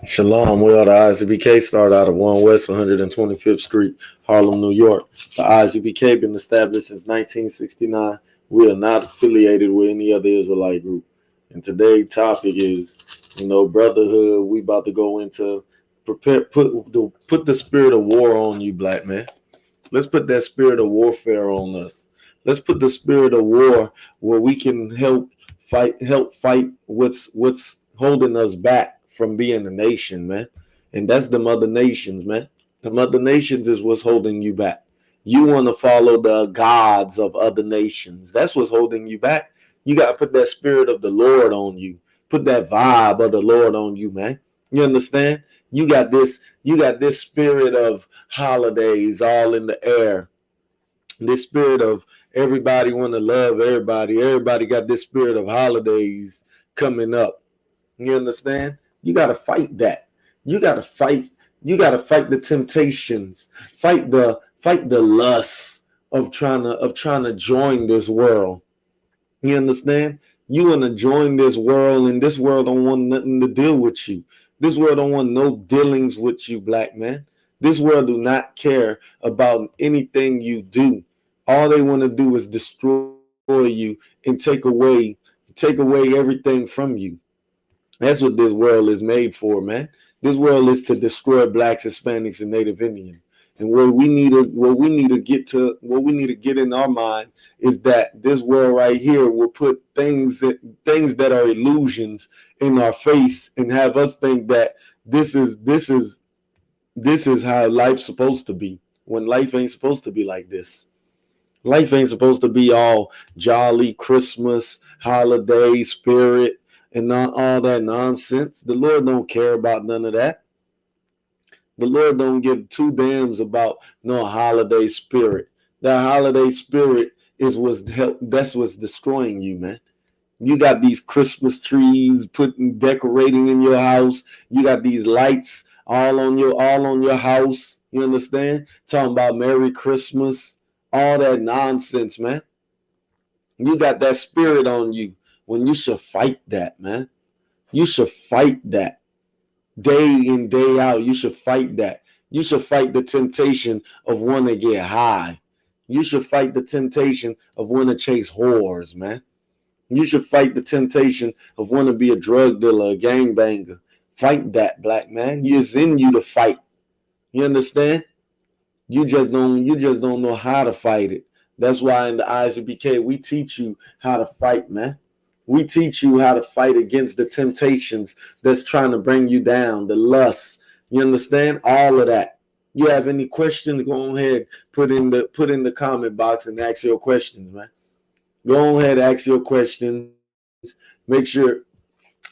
Shalom. Well, the ISUPK started out of 1 West 125th Street, Harlem, New York. The ISUPK been established since 1969. We are not affiliated with any other Israelite group. And today's topic is, brotherhood. We about to go into put the spirit of war on you, black man. Let's put that spirit of warfare on us. Let's put the spirit of war where we can help fight what's holding us back from being a nation, man. And that's the other nations, man. The other nations is what's holding you back. You want to follow the gods of other nations. That's what's holding you back. You got to put that spirit of the Lord on you. Put that vibe of the Lord on you, man. You understand? You got this spirit of holidays all in the air. This spirit of everybody want to love everybody. Everybody got this spirit of holidays coming up. You understand? You got to fight that. You got to fight. You got to fight the temptations. Fight the lust of trying to join this world. You understand? You want to join this world, and this world don't want nothing to deal with you. This world don't want no dealings with you, black man. This world do not care about anything you do. All they want to do is destroy you and take away everything from you. That's what this world is made for, man. This world is to destroy blacks, Hispanics, and Native Indians. And what we need to get in our mind is that this world right here will put things that are illusions in our face and have us think that this is how life's supposed to be, when life ain't supposed to be like this. Life ain't supposed to be all jolly Christmas, holiday spirit, and not all that nonsense. The Lord don't care about none of that. The Lord don't give two damns about no holiday spirit. That holiday spirit that's what's destroying you, man. You got these Christmas trees decorating in your house. You got these lights all on your house. You understand? Talking about Merry Christmas, all that nonsense, man. You got that spirit on you when you should fight that, man. You should fight that. Day in, day out, you should fight that. You should fight the temptation of wanting to get high. You should fight the temptation of wanting to chase whores, man. You should fight the temptation of wanting to be a drug dealer, a gangbanger. Fight that, black man. It's in you to fight. You understand? You just don't know how to fight it. That's why in the ISUPK, we teach you how to fight, man. We teach you how to fight against the temptations that's trying to bring you down, the lust. You understand? All of that. You have any questions, go ahead, put in the comment box and ask your questions, man. Go ahead, ask your questions. Make sure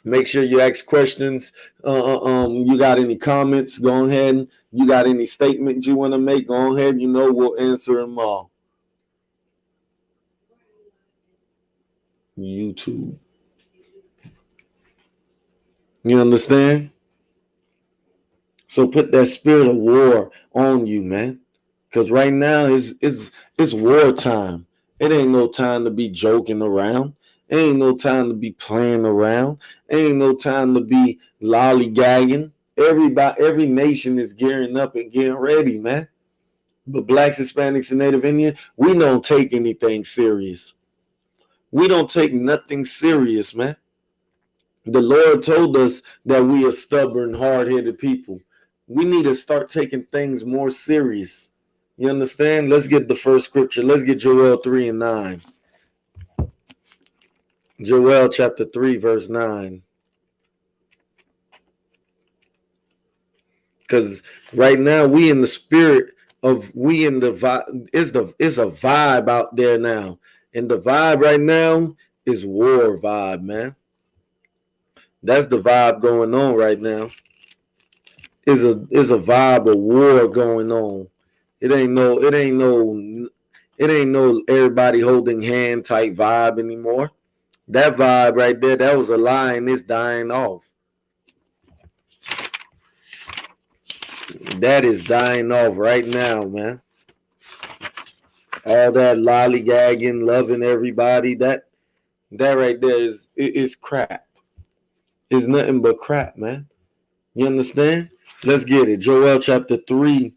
you ask questions. You got any comments, go ahead. You got any statements you want to make, go ahead. We'll answer them all. YouTube. You understand? So put that spirit of war on you, man. Because right now it's war time. It ain't no time to be joking around. It ain't no time to be playing around. It ain't no time to be lollygagging. Every nation is gearing up and getting ready, man. But blacks, Hispanics, and Native Indians, we don't take anything serious. We don't take nothing serious, man. The Lord told us that we are stubborn, hard-headed people. We need to start taking things more serious. You understand? Let's get the first scripture. Let's get Joel 3 and 9. Joel chapter 3, verse 9. Because right now we in the spirit of it's a vibe out there now. And the vibe right now is war vibe, man. That's the vibe going on right now. Is a vibe of war going on. It ain't no everybody holding hand type vibe anymore. That vibe right there, that was a lie and it's dying off. That is dying off right now, man. All that lollygagging, loving everybody, that right there is crap. is nothing but crap, man. You understand? Let's get it. Joel chapter 3,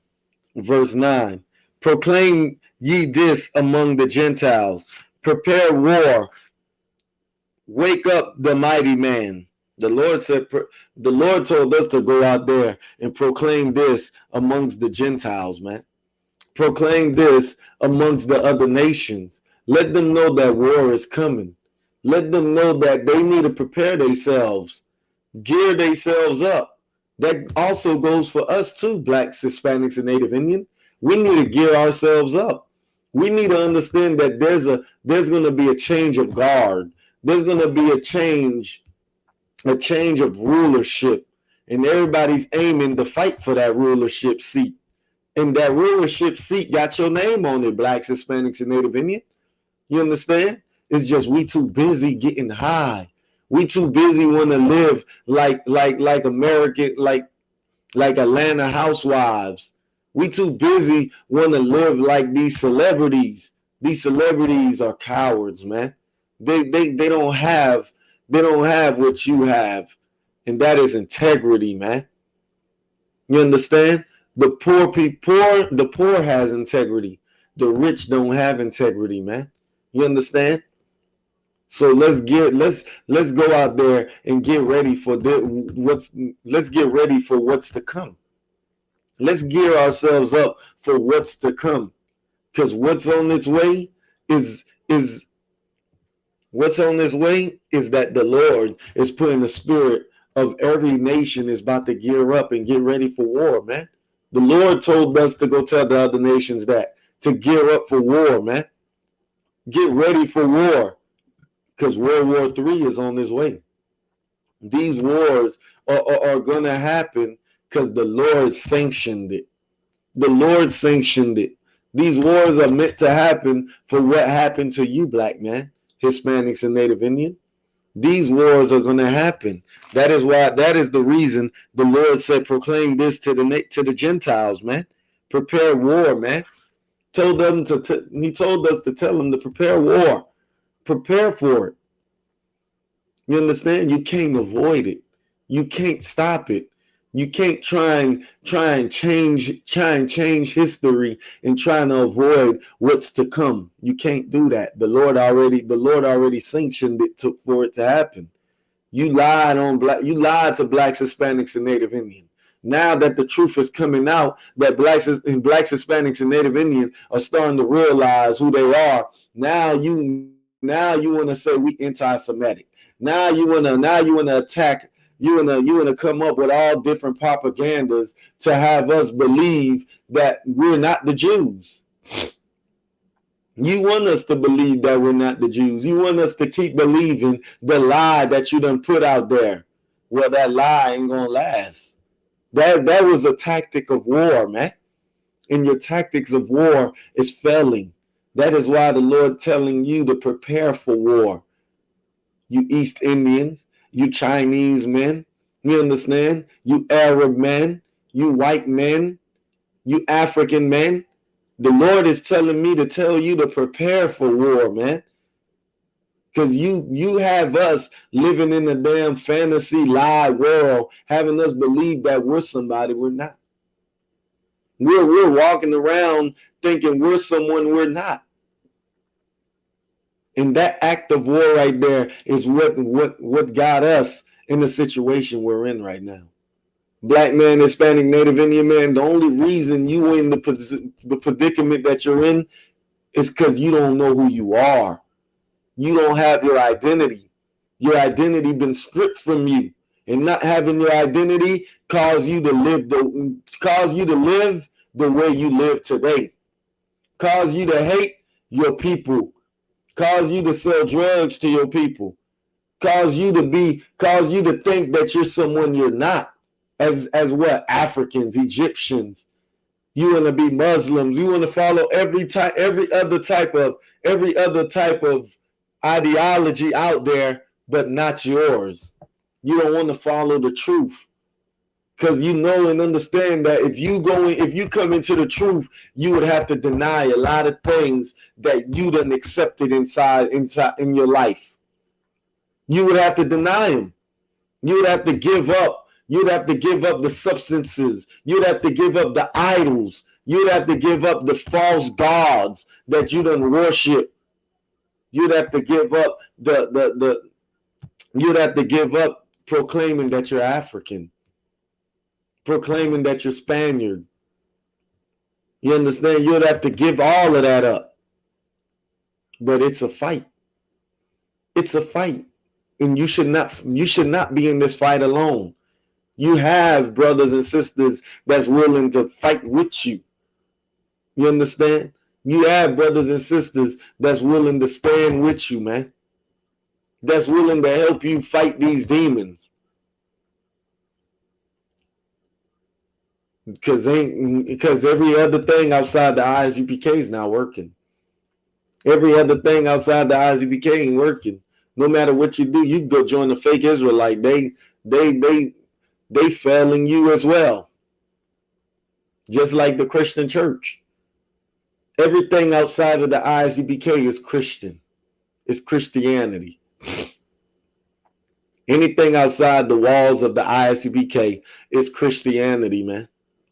verse 9. Proclaim ye this among the Gentiles. Prepare war. Wake up the mighty man. The Lord said, the Lord told us to go out there and proclaim this amongst the Gentiles, man. Proclaim this amongst the other nations. Let them know that war is coming. Let them know that they need to prepare themselves, gear themselves up. That also goes for us too, Blacks, Hispanics, and Native Indian. We need to gear ourselves up. We need to understand that there's going to be a change of guard. There's going to be a change of rulership, and everybody's aiming to fight for that rulership seat. And that rulership seat got your name on it, Blacks, Hispanics, and Native Indian. You understand? It's just we too busy getting high. We too busy want to live like American, like Atlanta housewives. We too busy want to live like these celebrities. These celebrities are cowards, man. They don't have what you have, and that is integrity, man. You understand? The poor has integrity. The rich don't have integrity, man. You understand? So let's go out there and get ready for let's get ready for what's to come. Let's gear ourselves up for what's to come. Because what's on its way is that the Lord is putting the spirit of every nation is about to gear up and get ready for war, man. The Lord told us to go tell the other nations that, to gear up for war, man. Get ready for war, because World War III is on its way. These wars are going to happen because the Lord sanctioned it. The Lord sanctioned it. These wars are meant to happen for what happened to you, Black man, Hispanics, and Native Indian. These wars are going to happen. That is the reason the Lord said, proclaim this to the Gentiles, man. Prepare war, man. He told us to tell them to prepare war. Prepare for it. You understand? You can't avoid it. You can't stop it. You can't try and change history and trying to avoid what's to come. You can't do that. The Lord already sanctioned it for it to happen. You lied to Blacks, Hispanics, and Native Indian. Now that the truth is coming out, that Blacks, Hispanics, and Native Indian are starting to realize who they are. Now you want to say we anti-Semitic. Now you want to attack. You want to come up with all different propagandas to have us believe that we're not the Jews. You want us to believe that we're not the Jews. You want us to keep believing the lie that you done put out there. Well, that lie ain't gonna last. That was a tactic of war, man. And your tactics of war is failing. That is why the Lord telling you to prepare for war. You East Indians, you Chinese men, you understand? You Arab men, you white men, you African men. The Lord is telling me to tell you to prepare for war, man. Because you have us living in a damn fantasy lie world, having us believe that we're somebody we're not. We're walking around thinking we're someone we're not. And that act of war right there is what got us in the situation we're in right now. Black man, Hispanic, Native Indian man, the only reason you in the predicament that you're in is because you don't know who you are. You don't have your identity. Your identity been stripped from you. And not having your identity cause you to live the way you live today. Cause you to hate your people. Cause you to sell drugs to your people. Cause you to think that you're someone you're not. As what? Africans, Egyptians. You want to be Muslims. You want to follow every other type of ideology out there, but not yours. You don't want to follow the truth. Because you know and understand that if you come into the truth, you would have to deny a lot of things that you done accepted inside in your life. You would have to deny them. You'd have to give up. You'd have to give up the substances. You'd have to give up the idols. You'd have to give up the false gods that you done worship. You'd have to give up you'd have to give up proclaiming that you're African, proclaiming that you're Spaniard. You understand? You'd have to give all of that up. But it's a fight. It's a fight. And you should not be in this fight alone. You have brothers and sisters that's willing to fight with you. You understand? You have brothers and sisters that's willing to stand with you, man. That's willing to help you fight these demons. Because every other thing outside the ISUPK is not working. Every other thing outside the ISUPK ain't working. No matter what you do, you can go join the fake Israelite. They failing you as well. Just like the Christian church. Everything outside of the ISUPK is Christian. It's Christianity. Anything outside the walls of the ISUPK is Christianity, man.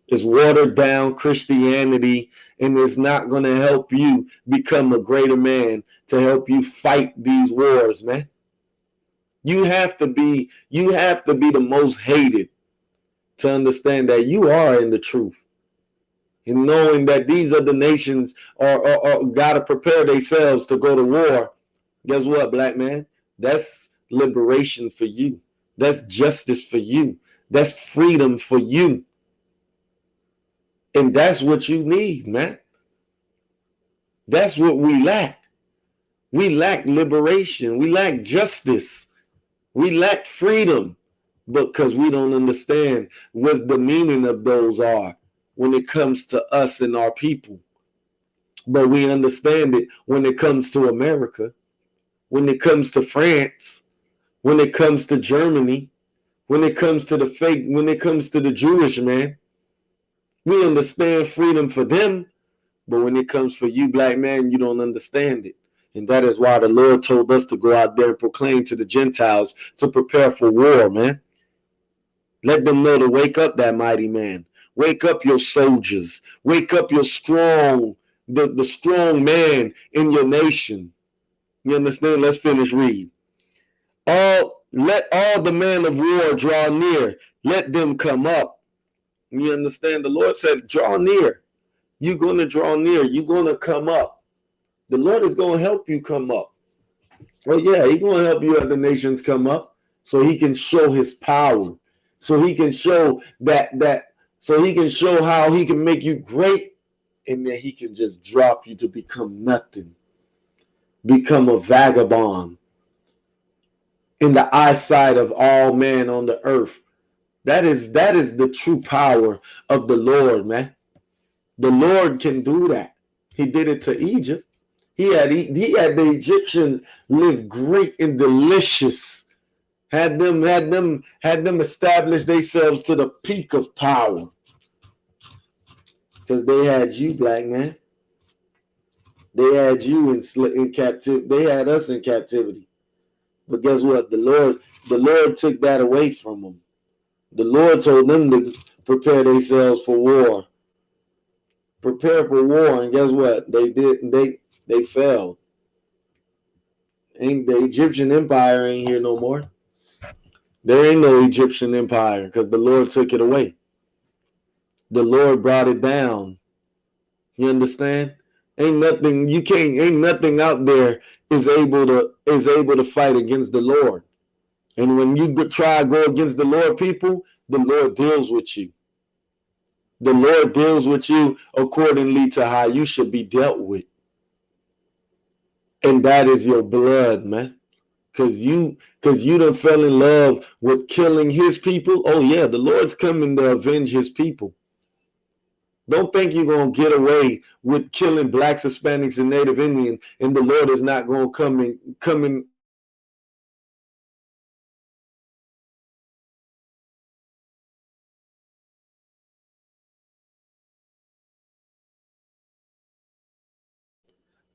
It's watered down Christianity, and it's not going to help you become a greater man to help you fight these wars, man. You have to be the most hated to understand that you are in the truth. And knowing that these other nations are got to prepare themselves to go to war. Guess what, black man? That's liberation for you. That's justice for you. That's freedom for you. And that's what you need, man. That's what we lack. We lack liberation. We lack justice. We lack freedom because we don't understand what the meaning of those are when it comes to us and our people. But we understand it when it comes to America, when it comes to France, when it comes to Germany, when it comes to the Jewish man. We understand freedom for them, but when it comes for you, black man, you don't understand it. And that is why the Lord told us to go out there and proclaim to the Gentiles to prepare for war, man. Let them know to wake up, that mighty man. Wake up your soldiers. Wake up your strong, the strong man in your nation. You understand? Let's finish read. Let all the men of war draw near. Let them come up. You understand? The Lord said, draw near. You're going to draw near. You're going to come up. The Lord is going to help you come up. Oh, yeah, he's going to help you other nations come up so he can show his power. So he can show so he can show how he can make you great, and then he can just drop you to become nothing. Become a vagabond in the eyesight of all men on the earth. That is the true power of the Lord, man. The Lord can do that. He did it to Egypt. He had the Egyptians live great and delicious. Had them establish themselves to the peak of power. Because they had you, black man. They had you in captivity. They had us in captivity. But guess what? The Lord took that away from them. The Lord told them to prepare themselves for war. Prepare for war, and guess what? They did. They failed. Ain't the Egyptian empire ain't here no more. There ain't no Egyptian empire because the Lord took it away. The Lord brought it down. You understand? Ain't nothing out there is able to fight against the Lord. And when you try to go against the Lord, people, the Lord deals with you. The Lord deals with you accordingly to how you should be dealt with. And that is your blood, man. Because you done fell in love with killing his people. Oh, yeah, the Lord's coming to avenge his people. Don't think you're going to get away with killing blacks, Hispanics, and Native Indians, and the Lord is not going to come in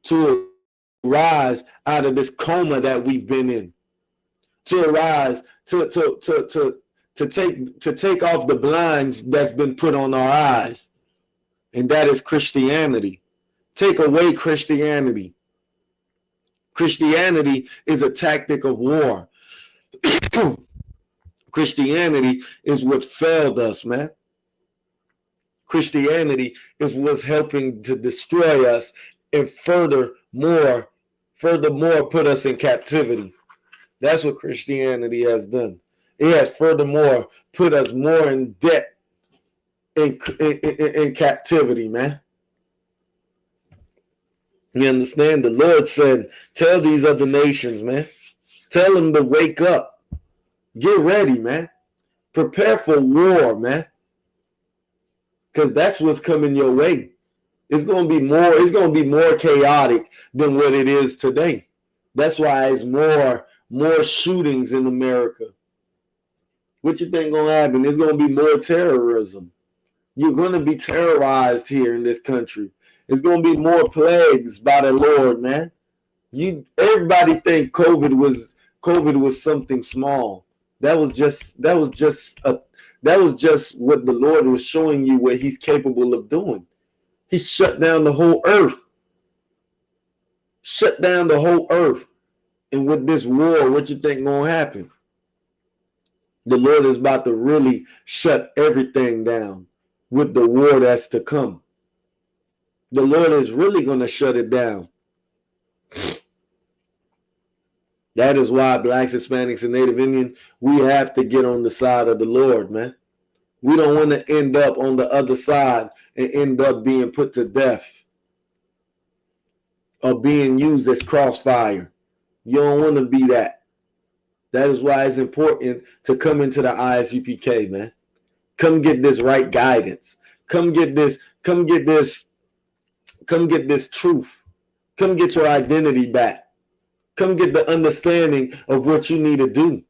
to rise out of this coma that we've been in, to arise take off the blinds that's been put on our eyes, and that is Christianity. Take away Christianity. Christianity is a tactic of war. Christianity is what failed us, man. Christianity is what's helping to destroy us and furthermore put us in captivity. That's what Christianity has done. It has furthermore put us more in debt, in captivity, man. You understand? The Lord said, tell these other nations, man. Tell them to wake up. Get ready, man. Prepare for war, man. Because that's what's coming your way. It's going to be more chaotic than what it is today. That's why it's more shootings in America. What you think going to happen? There's going to be more terrorism. You're going to be terrorized here in this country. It's going to be more plagues by the Lord, man. Everybody think COVID was something small. That was just what the Lord was showing you what he's capable of doing. He shut down the whole earth. Shut down the whole earth. And with this war, what you think going to happen? The Lord is about to really shut everything down with the war that's to come. The Lord is really going to shut it down. That is why Blacks, Hispanics, and Native Indian, we have to get on the side of the Lord, man. We don't want to end up on the other side and end up being put to death or being used as crossfire. You don't want to be that. That is why it's important to come into the ISUPK, man. Come get this right guidance. Come get this truth. Come get your identity back. Come get the understanding of what you need to do.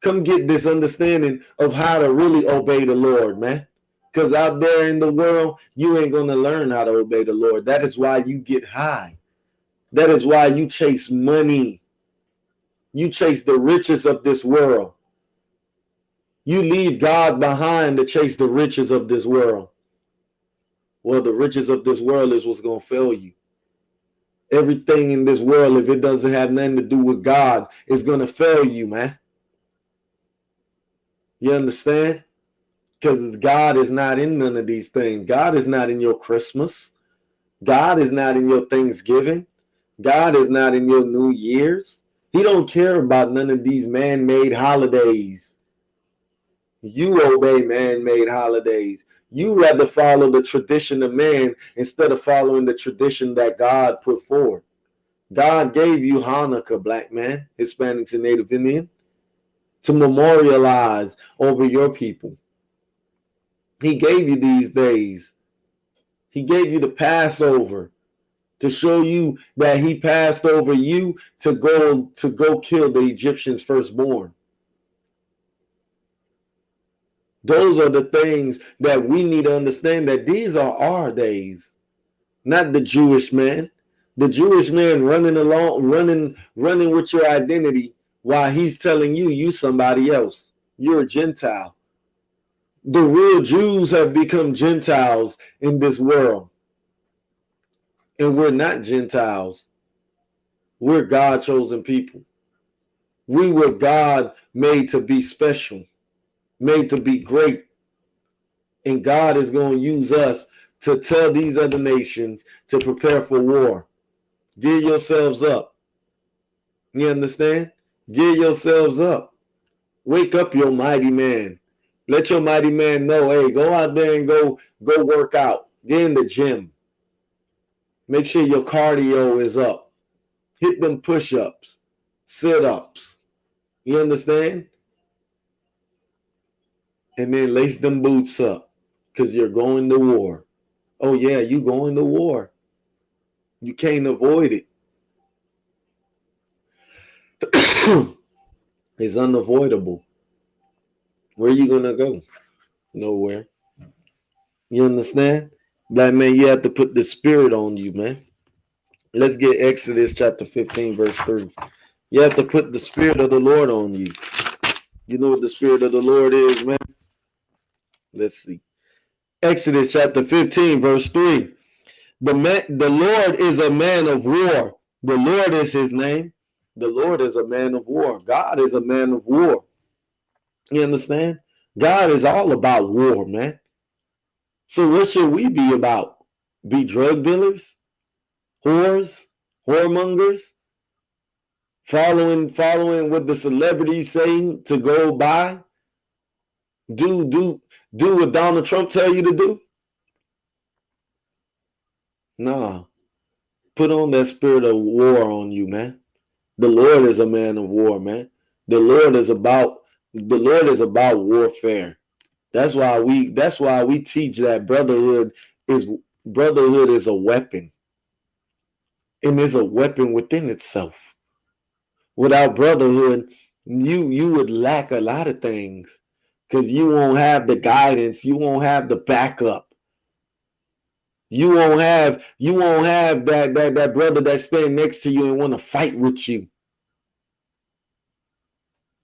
Come get this understanding of how to really obey the Lord, man. Because out there in the world, you ain't going to learn how to obey the Lord. That is why you get high. That is why you chase money. You chase the riches of this world. You leave God behind to chase the riches of this world. Well, the riches of this world is what's going to fail you. Everything in this world, if it doesn't have nothing to do with God, is going to fail you, man. You understand? Because God is not in none of these things. God is not in your Christmas. God is not in your Thanksgiving. God is not in your New Year's. He don't care about none of these man-made holidays. You obey man-made holidays. You rather follow the tradition of man instead of following the tradition that God put forward. God gave you Hanukkah, black man, Hispanics, and Native Indian, to memorialize over your people. He gave you these days. He gave you the Passover to show you that he passed over you to go kill the Egyptians' firstborn. Those are the things that we need to understand, that these are our days, not the Jewish man. The Jewish man running with your identity while he's telling you somebody else. You're a Gentile. The real Jews have become Gentiles in this world. And we're not Gentiles. We're God-chosen people. We were God made to be special, made to be great. And God is going to use us to tell these other nations to prepare for war. Gear yourselves up. You understand? Gear yourselves up. Wake up your mighty man. Let your mighty man know, hey, go out there and go work out. Get in the gym. Make sure your cardio is up. Hit them push-ups, sit-ups. You understand? And then lace them boots up because you're going to war. Oh, yeah, you going to war. You can't avoid it. It's unavoidable. Where are you going to go? Nowhere. You understand? Black man, you have to put the spirit on you, man. Let's get Exodus chapter 15, verse 3. You have to put the spirit of the Lord on you. You know what the Spirit of the Lord is, man? Let's see. Exodus chapter 15, verse 3. The Lord is a man of war. The Lord is his name. The Lord is a man of war. God is a man of war. You understand? God is all about war, man. So what should we be about? Be drug dealers? Whores? Whoremongers? Following what the celebrities say to go by? Do what Donald Trump tell you to do? Nah. Put on that spirit of war on you, man. The Lord is a man of war, man. The Lord is about warfare. That's why we teach that brotherhood is a weapon. And is a weapon within itself. Without brotherhood, you would lack a lot of things because you won't have the guidance, you won't have the backup. You won't have that brother that stand next to you and want to fight with you.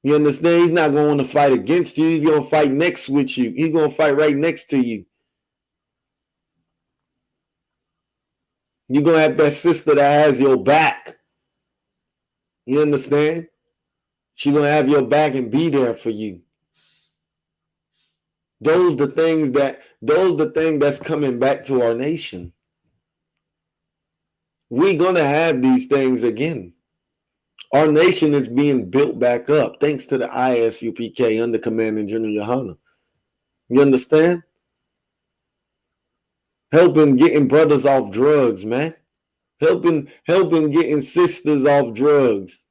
You understand? He's not going to fight against you. He's going to fight next with you. He's going to fight right next to you. You're going to have that sister that has your back. You understand? She's going to have your back and be there for you. Those the things that's coming back to our nation. We're going to have these things again. Our nation is being built back up thanks to the ISUPK under Commanding General Yohana. You understand? Helping getting brothers off drugs, man. Helping getting sisters off drugs.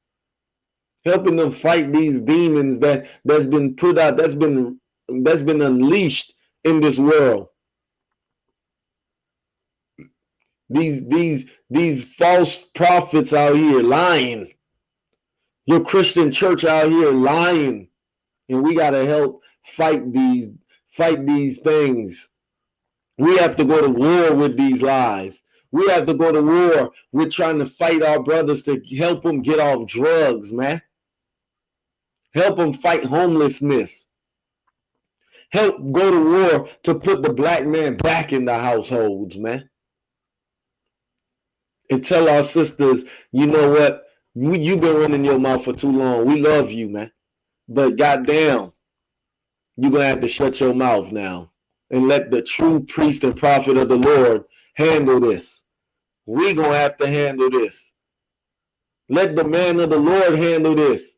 Helping them fight these demons that's been put out, that's been unleashed in this world. These false prophets out here lying. Your Christian church out here lying. And we got to help fight these things. We have to go to war with these lies. We have to go to war with trying to fight our brothers to help them get off drugs, man. Help them fight homelessness. Help go to war to put the black man back in the households, man. And tell our sisters, you know what? You've been running your mouth for too long. We love you, man. But goddamn, you're going to have to shut your mouth now and let the true priest and prophet of the Lord handle this. We're going to have to handle this. Let the man of the Lord handle this.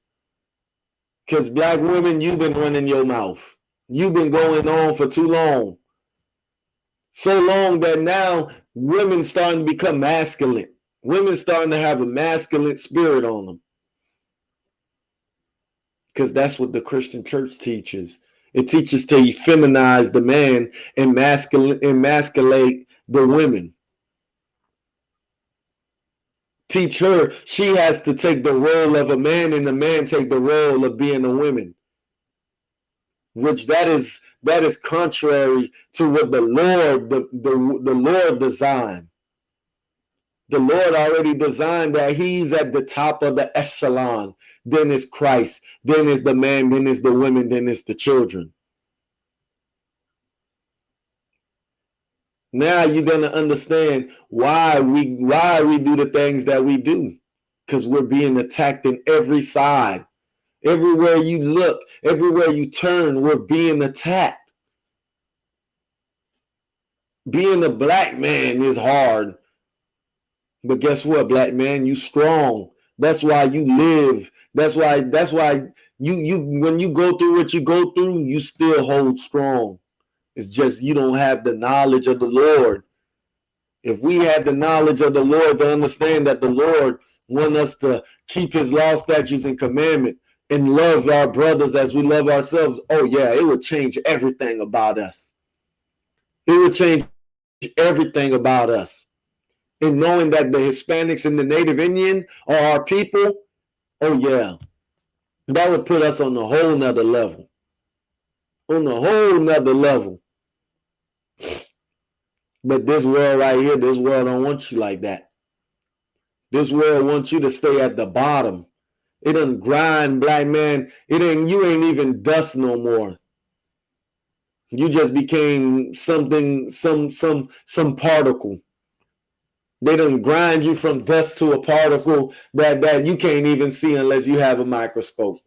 Because black women, you've been running your mouth. You've been going on for too long. So long that now women starting to become masculine. Women starting to have a masculine spirit on them. Because that's what the Christian church teaches. It teaches to feminize the man and emasculate the women. Teach her she has to take the role of a man and the man take the role of being a woman. Which that is contrary to what the Lord the Lord designed. The Lord already designed that he's at the top of the echelon. Then is Christ. Then is the man. Then is the women. Then is the children. Now you're going to understand why we do the things that we do. Because we're being attacked in every side. Everywhere you look, everywhere you turn, we're being attacked. Being a black man is hard. But guess what, black man? You strong. That's why you live. That's why you when you go through what you go through, you still hold strong. It's just you don't have the knowledge of the Lord. If we had the knowledge of the Lord to understand that the Lord wants us to keep his law, statutes, and commandment and love our brothers as we love ourselves, oh yeah, it would change everything about us. It would change everything about us. And knowing that the Hispanics and the Native Indian are our people, oh yeah, that would put us on a whole nother level. On a whole nother level. But this world right here, this world don't want you like that. This world wants you to stay at the bottom. It done grind, black man. You ain't even dust no more. You just became something, some particle. They done grind you from dust to a particle that you can't even see unless you have a microscope.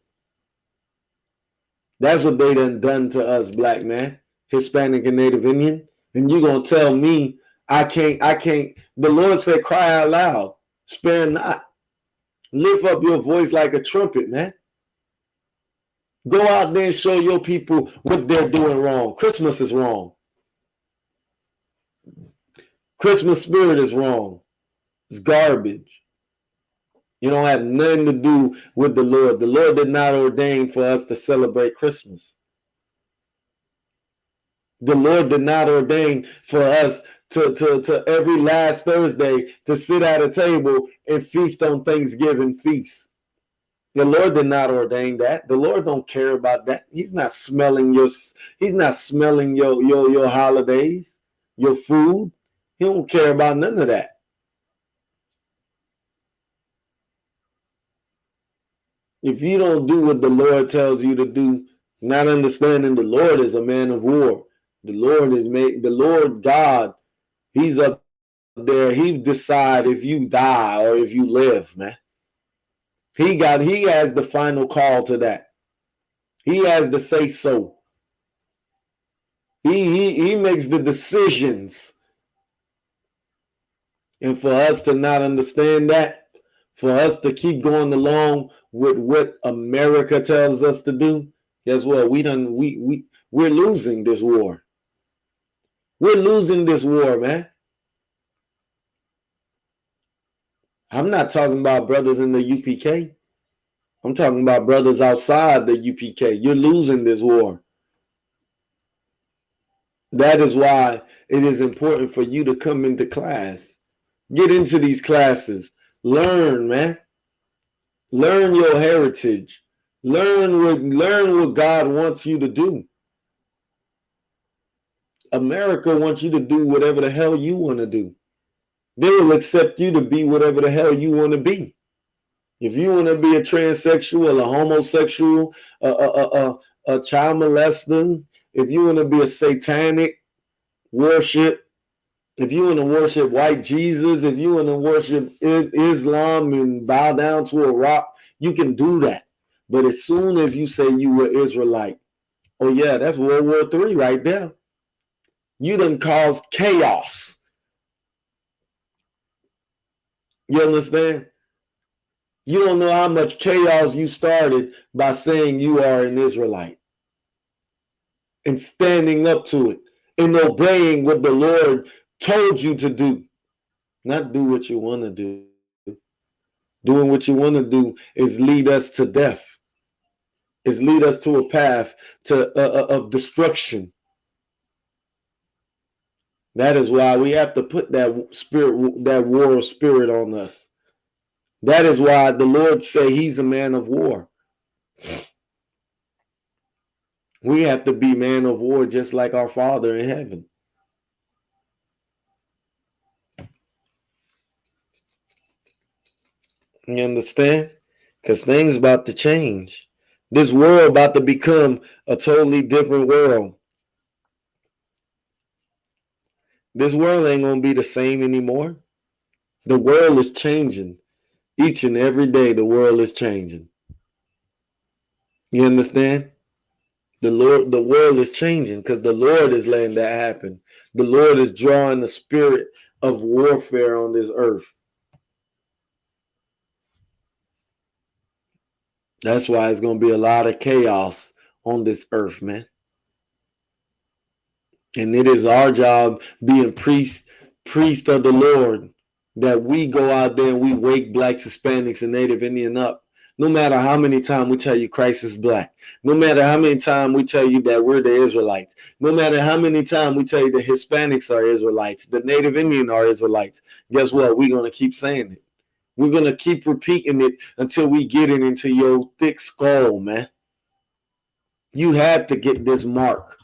That's what they done to us, black man, Hispanic and Native Indian. And you gonna tell me I can't. The Lord said, cry out loud, spare not. Lift up your voice like a trumpet, man. Go out there and show your people what they're doing wrong. Christmas is wrong. Christmas spirit is wrong. It's garbage. You don't have nothing to do with the Lord. The Lord did not ordain for us to celebrate Christmas. The Lord did not ordain for us to every last Thursday to sit at a table and feast on Thanksgiving feast. The Lord did not ordain that. The Lord don't care about that. He's not smelling your holidays, your food. He don't care about none of that. If you don't do what the Lord tells you to do, not understanding the Lord is a man of war. The Lord God, he's up there. He decide if you die or if you live, man. He has the final call to that. He has the say so. He makes the decisions. And for us to not understand that, for us to keep going along with what America tells us to do, guess what? We're losing this war. We're losing this war, man. I'm not talking about brothers in the UPK. I'm talking about brothers outside the UPK. You're losing this war. That is why it is important for you to come into class. Get into these classes. Learn, man. Learn your heritage. Learn what God wants you to do. America wants you to do whatever the hell you want to do. They will accept you to be whatever the hell you want to be. If you want to be a transsexual, a homosexual, a child molester, if you want to be a satanic worship, if you want to worship white Jesus, if you want to worship Islam and bow down to a rock, you can do that. But as soon as you say you were Israelite, oh yeah, that's World War III right there. You done caused chaos. You understand? You don't know how much chaos you started by saying you are an Israelite and standing up to it and obeying what the Lord told you to do. Not do what you want to do. Doing what you want to do is lead us to death. Is lead us to a path of destruction. That is why we have to put that spirit, that war spirit on us. That is why the Lord say he's a man of war. We have to be man of war just like our Father in heaven. You understand? Because things about to change. This world about to become a totally different world. This world ain't going to be the same anymore. The world is changing. Each and every day, the world is changing. You understand? The world is changing because the Lord is letting that happen. The Lord is drawing the spirit of warfare on this earth. That's why it's going to be a lot of chaos on this earth, man. And it is our job, being priest of the Lord, that we go out there and we wake blacks, Hispanics, and Native Indian up. No matter how many times we tell you Christ is black. No matter how many times we tell you that we're the Israelites. No matter how many times we tell you the Hispanics are Israelites. The Native Indian are Israelites. Guess what? We're going to keep saying it. We're going to keep repeating it until we get it into your thick skull, man. You have to get this mark.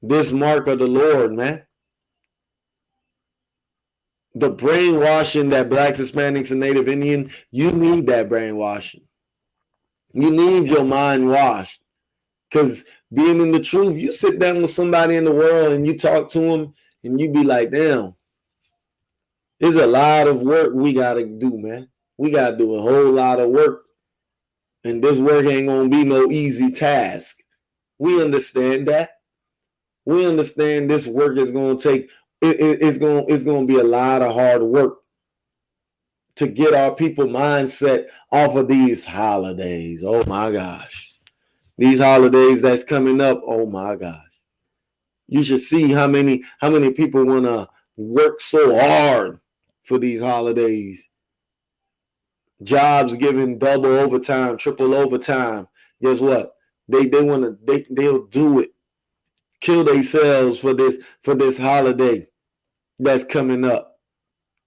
This mark of the Lord, man. The brainwashing that blacks, Hispanics, and Native Indian, you need that brainwashing. You need your mind washed. Because being in the truth, you sit down with somebody in the world and you talk to them and you be like, damn, there's a lot of work we got to do, man. We got to do a whole lot of work. And this work ain't going to be no easy task. We understand that. We understand this work is going to take, it's going to be a lot of hard work to get our people mindset off of these holidays. Oh my gosh. These holidays that's coming up, oh my gosh. You should see how many people want to work so hard for these holidays. Jobs giving double overtime, triple overtime. Guess what? They'll do it. Kill themselves for this holiday that's coming up.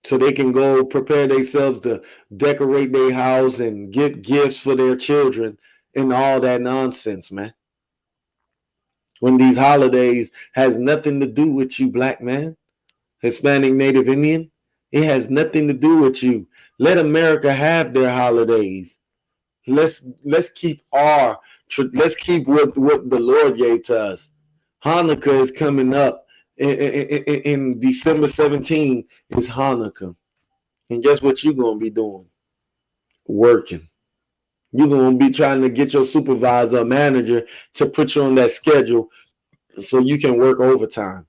So they can go prepare themselves to decorate their house and get gifts for their children and all that nonsense, man. When these holidays has nothing to do with you, black man, Hispanic, Native Indian. It has nothing to do with you. Let America have their holidays. Let's keep what the Lord gave to us. Hanukkah is coming up in December 17th. Is Hanukkah, and guess what you're gonna be doing? Working. You're gonna be trying to get your supervisor or manager to put you on that schedule so you can work overtime.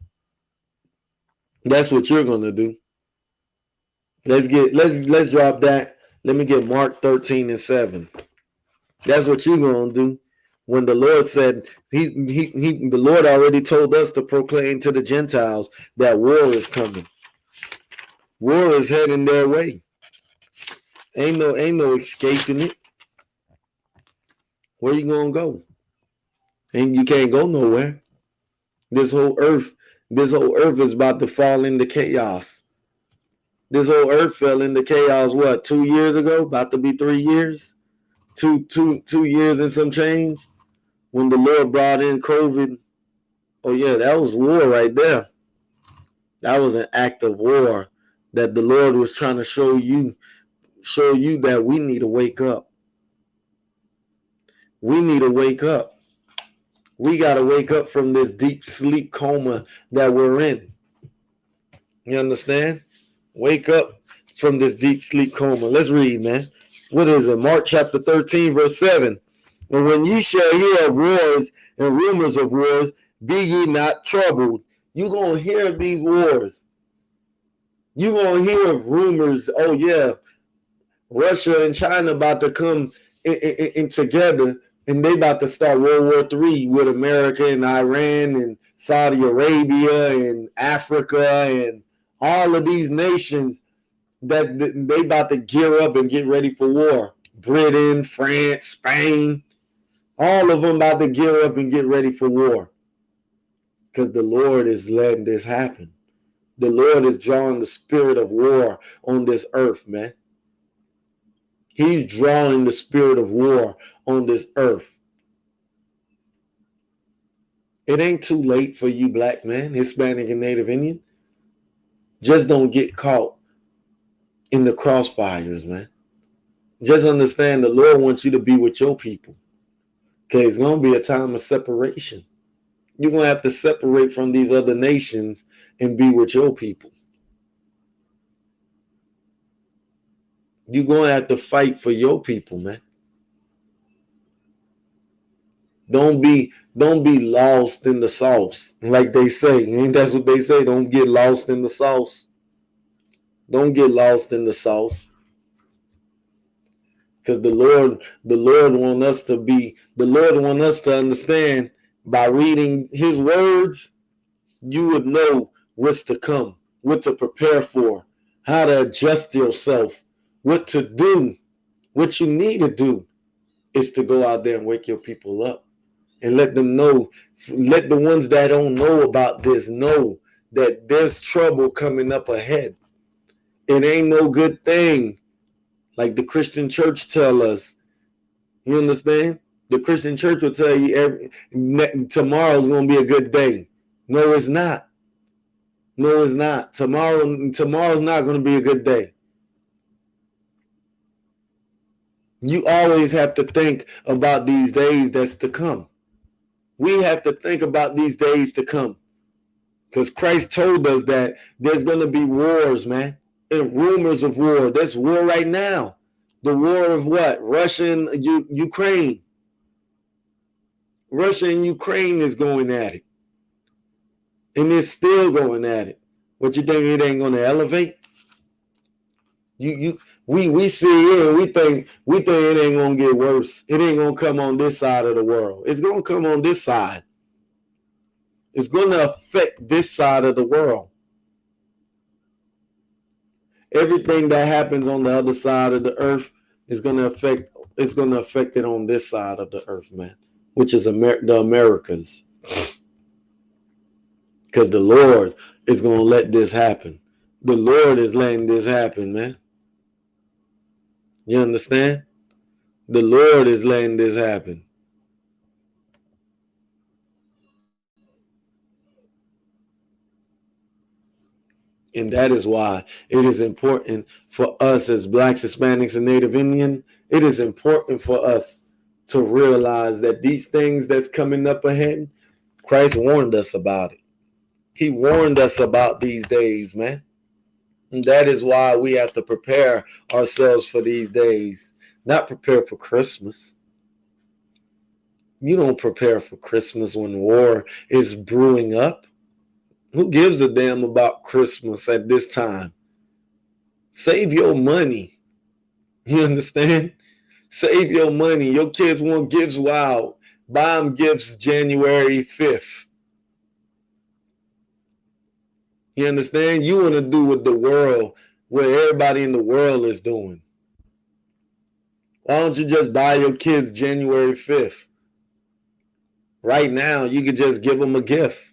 That's what you're gonna do. Let's drop that. Let me get Mark 13:7. That's what you're gonna do. When the Lord said the Lord already told us to proclaim to the Gentiles that war is coming. War is heading their way. Ain't no escaping it. Where you gonna go? And you can't go nowhere. This whole earth is about to fall into chaos. This whole earth fell into chaos, what, 2 years ago? About to be 3 years? Two years and some change? When the Lord brought in COVID. Oh yeah, that was war right there. That was an act of war that the Lord was trying to show you that we need to wake up. We need to wake up. We got to wake up from this deep sleep coma that we're in. You understand? Wake up from this deep sleep coma. Let's read, man. What is it? Mark chapter 13, verse 7. And when ye shall hear of wars and rumors of wars, be ye not troubled. You're going to hear of these wars. You're going to hear of rumors. Oh, yeah, Russia and China about to come in together, and they about to start World War III with America and Iran and Saudi Arabia and Africa and all of these nations that they about to gear up and get ready for war. Britain, France, Spain, all of them about to gear up and get ready for war. Because the Lord is letting this happen. The Lord is drawing the spirit of war on this earth, man. He's drawing the spirit of war on this earth. It ain't too late for you, black man, Hispanic, and Native Indian. Just don't get caught in the crossfires, man. Just understand the Lord wants you to be with your people. Okay, it's going to be a time of separation. You're going to have to separate from these other nations and be with your people. You're going to have to fight for your people, man. Don't be lost in the sauce, like they say. Ain't that's what they say? Don't get lost in the sauce. Don't get lost in the sauce. Because the Lord want us to understand by reading his words, you would know what's to come, what to prepare for, how to adjust yourself, what to do. What you need to do is to go out there and wake your people up and let them know, let the ones that don't know about this know that there's trouble coming up ahead. It ain't no good thing. Like the Christian church tell us. You understand? The Christian church will tell you tomorrow's going to be a good day. No, it's not. No, it's not. Tomorrow's not going to be a good day. You always have to think about these days that's to come. We have to think about these days to come. Because Christ told us that there's going to be wars, man, and rumors of war. There's war right now. The war of what? Russia and Ukraine. Russia and Ukraine is going at it. And it's still going at it. What you think it ain't going to elevate? We see it and we think it ain't going to get worse. It ain't going to come on this side of the world. It's going to come on this side. It's going to affect this side of the world. Everything that happens on the other side of the earth is going to affect it on this side of the earth, man, which is the Americas. Because the Lord is going to let this happen. The Lord is letting this happen, man. You understand? The Lord is letting this happen. And that is why it is important for us as Blacks, Hispanics, and Native Indian. It is important for us to realize that these things that's coming up ahead, Christ warned us about it. He warned us about these days, man. And that is why we have to prepare ourselves for these days, not prepare for Christmas. You don't prepare for Christmas when war is brewing up. Who gives a damn about Christmas at this time? Save your money. You understand? Save your money. Your kids want gifts. Wow. Buy them gifts January 5th. You understand? You want to do what everybody in the world is doing. Why don't you just buy your kids January 5th? Right now, you could just give them a gift.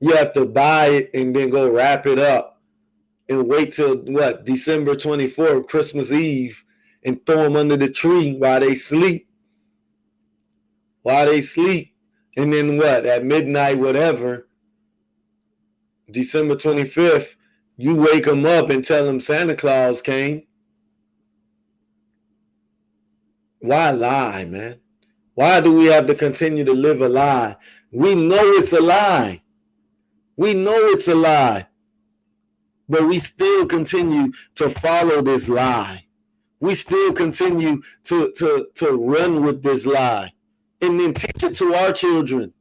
You have to buy it and then go wrap it up and wait till December 24th, Christmas Eve, and throw them under the tree while they sleep. And then at midnight, whatever, December 25th, you wake them up and tell them Santa Claus came. Why lie, man? Why do we have to continue to live a lie? We know it's a lie. We know it's a lie. But we still continue to follow this lie. We still continue to run with this lie. And then teach it to our children.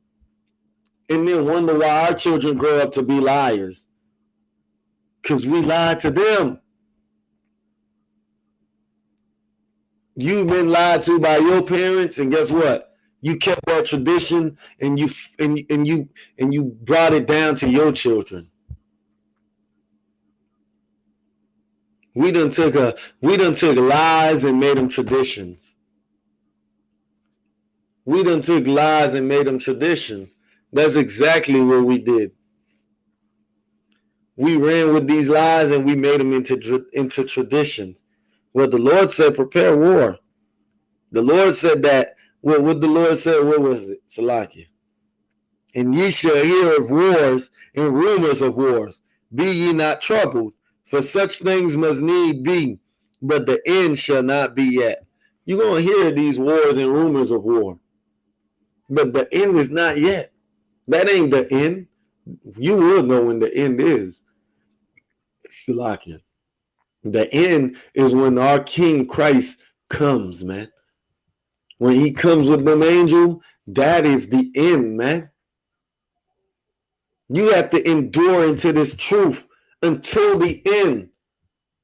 And then wonder why our children grow up to be liars. Because we lied to them. You've been lied to by your parents, and guess what? You kept that tradition and you brought it down to your children. We done took lies and made them traditions. We done took lies and made them tradition. That's exactly what we did. We ran with these lies and we made them into traditions. Well, the Lord said, prepare war. The Lord said that. What the Lord said, what was it? Salakia. And ye shall hear of wars and rumors of wars. Be ye not troubled, for such things must need be, but the end shall not be yet. You're going to hear these wars and rumors of war. But the end is not yet. That ain't the end. You will know when the end is. Salakia. The end is when our King Christ comes, man. When he comes with them angels, that is the end, man. You have to endure into this truth until the end.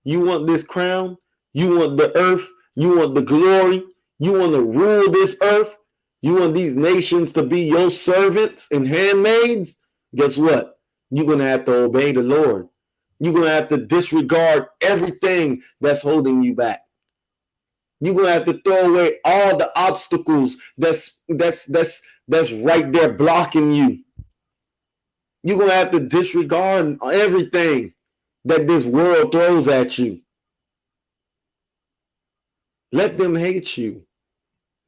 You want this crown? You want the earth? You want the glory? You want to rule this earth? You want these nations to be your servants and handmaids? Guess what? You're going to have to obey the Lord. You're going to have to disregard everything that's holding you back. You're going to have to throw away all the obstacles that's right there blocking you. You're going to have to disregard everything that this world throws at you. Let them hate you.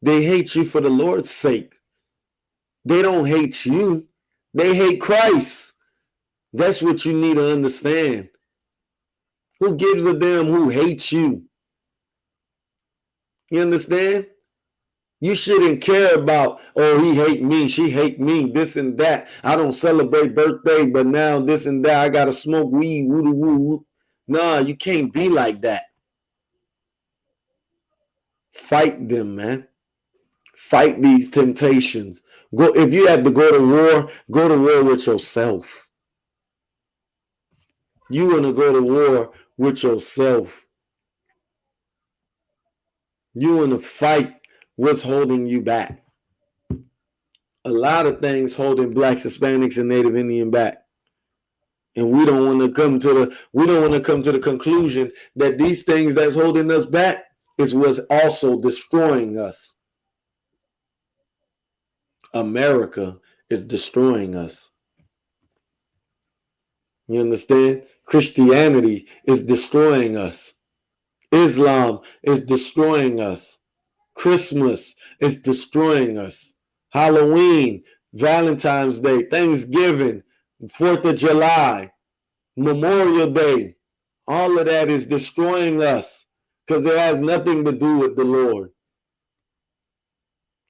They hate you for the Lord's sake. They don't hate you. They hate Christ. That's what you need to understand. Who gives a damn who hates you? You understand? You shouldn't care about, oh, he hate me, she hate me, this and that. I don't celebrate birthday, but now this and that. I gotta smoke weed, woo woo. Nah, you can't be like that. Fight them, man. Fight these temptations. Go if you have to go to war with yourself. You want to go to war with yourself. You want to fight what's holding you back. A lot of things holding blacks, Hispanics, and Native Indian back. And we don't want to come to the conclusion that these things that's holding us back is what's also destroying us. America is destroying us. You understand? Christianity is destroying us. Islam is destroying us. Christmas is destroying us. Halloween, Valentine's Day, Thanksgiving, 4th of July, Memorial Day, all of that is destroying us because it has nothing to do with the Lord.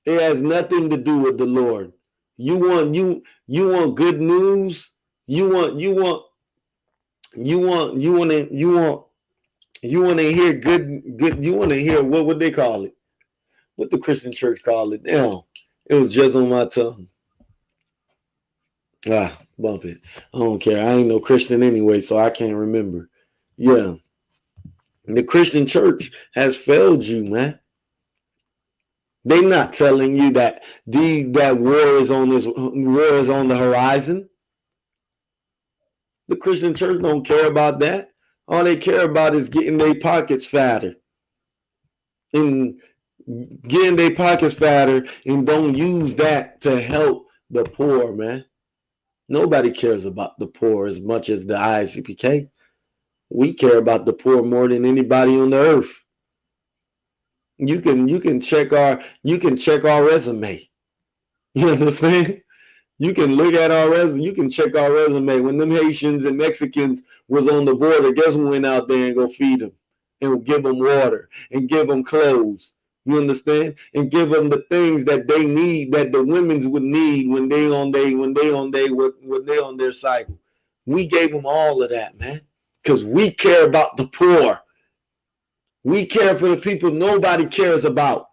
It has nothing to do with the Lord. You want good news? You want to hear good you want to hear what would they call it? What the Christian church call it? Damn. It was just on my tongue. Bump it. I don't care. I ain't no Christian anyway, so I can't remember. Yeah. The Christian church has failed you, man. They're not telling you that that war is on the horizon. The Christian church don't care about that. All they care about is getting their pockets fatter. And getting their pockets fatter and don't use that to help the poor, man. Nobody cares about the poor as much as the ISUPK. We care about the poor more than anybody on the earth. You can check our resume. You understand? You can look at our resume. You can check our resume. When them Haitians and Mexicans was on the border, guess who went out there and go feed them and give them water and give them clothes? You understand? And give them the things that they need, that the women's would need when they on their cycle. We gave them all of that, man, because we care about the poor. We care for the people nobody cares about.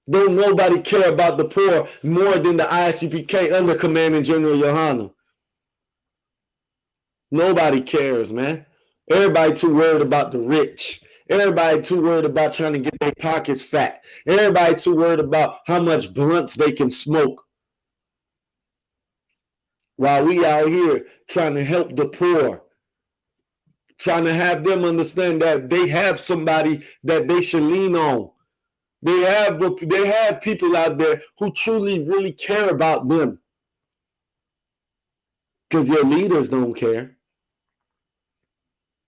Don't nobody care about the poor more than the ISUPK under Commanding General Yohana. Nobody cares, man. Everybody too worried about the rich. Everybody too worried about trying to get their pockets fat. Everybody too worried about how much blunts they can smoke. While we out here trying to help the poor, trying to have them understand that they have somebody that they should lean on. They have people out there who truly, really care about them. Because your leaders don't care.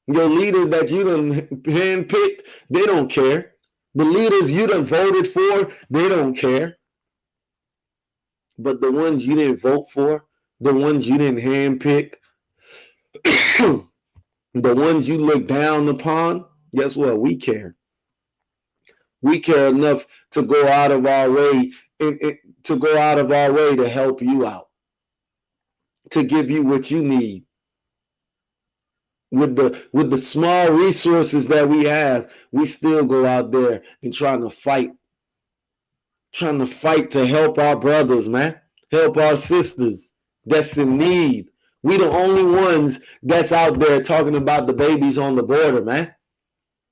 Your leaders that you done handpicked, they don't care. The leaders you done voted for, they don't care. But the ones you didn't vote for, the ones you didn't handpick, the ones you look down upon, guess what? We care. We care enough to go out of our way to help you out, to give you what you need. With the small resources that we have, we still go out there and trying to fight to help our brothers, man, help our sisters that's in need. We the only ones that's out there talking about the babies on the border, man.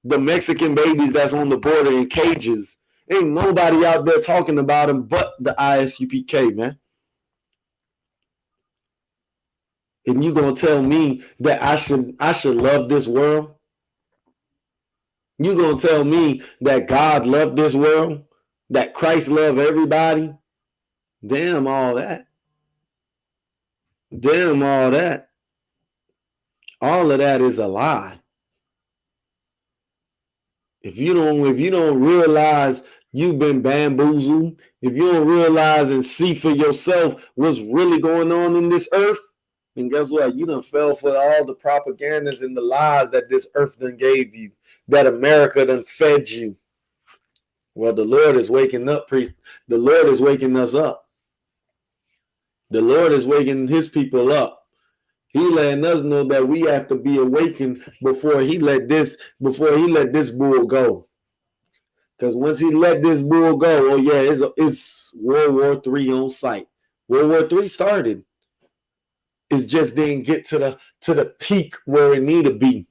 The Mexican babies that's on the border in cages. Ain't nobody out there talking about them but the ISUPK, man. And you gonna tell me that I should love this world? You gonna tell me that God loved this world? That Christ loved everybody? Damn all that. Damn all that. All of that is a lie. If you don't realize you've been bamboozled, if you don't realize and see for yourself what's really going on in this earth, And guess what? You done fell for all the propagandas and the lies that this earth done gave you, that America done fed you. Well, the Lord is waking up, priest. The Lord is waking us up. The Lord is waking his people up. He letting us know that we have to be awakened before he let this bull go. Because once he let this bull go, oh yeah, it's World War III on sight. World War III started. It just didn't get to the peak where it need to be,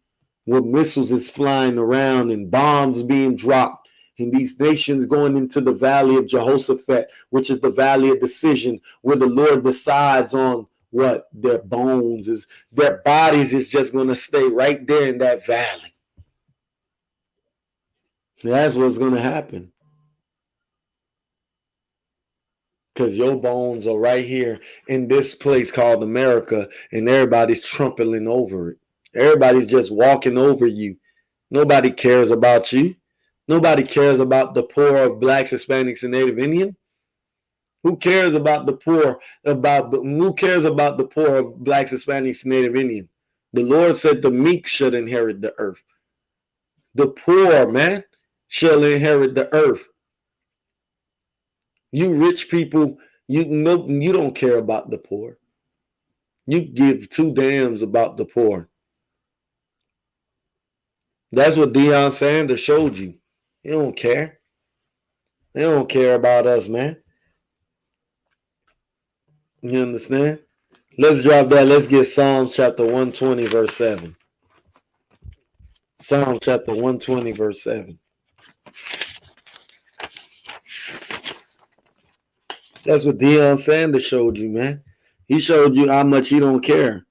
where missiles is flying around and bombs being dropped, and these nations going into the valley of Jehoshaphat, which is the valley of decision, where the Lord decides on what their bones is. Their bodies is just going to stay right there in that valley. That's what's going to happen. Because your bones are right here in this place called America, and everybody's trampling over it. Everybody's just walking over you. Nobody cares about you. Nobody cares about the poor of blacks, Hispanics, and Native Indian. Who cares about the poor? Who cares about the poor of blacks, Hispanics, and Native Indian? The Lord said the meek should inherit the earth. The poor, man, shall inherit the earth. You rich people, you don't care about the poor. You give two damns about the poor. That's what Deion Sanders showed you. They don't care. They don't care about us, man. You understand? Let's drop that. Let's get Psalm chapter 120, verse 7. Psalm chapter 120, verse 7. That's what Deion Sanders showed you, man. He showed you how much he don't care.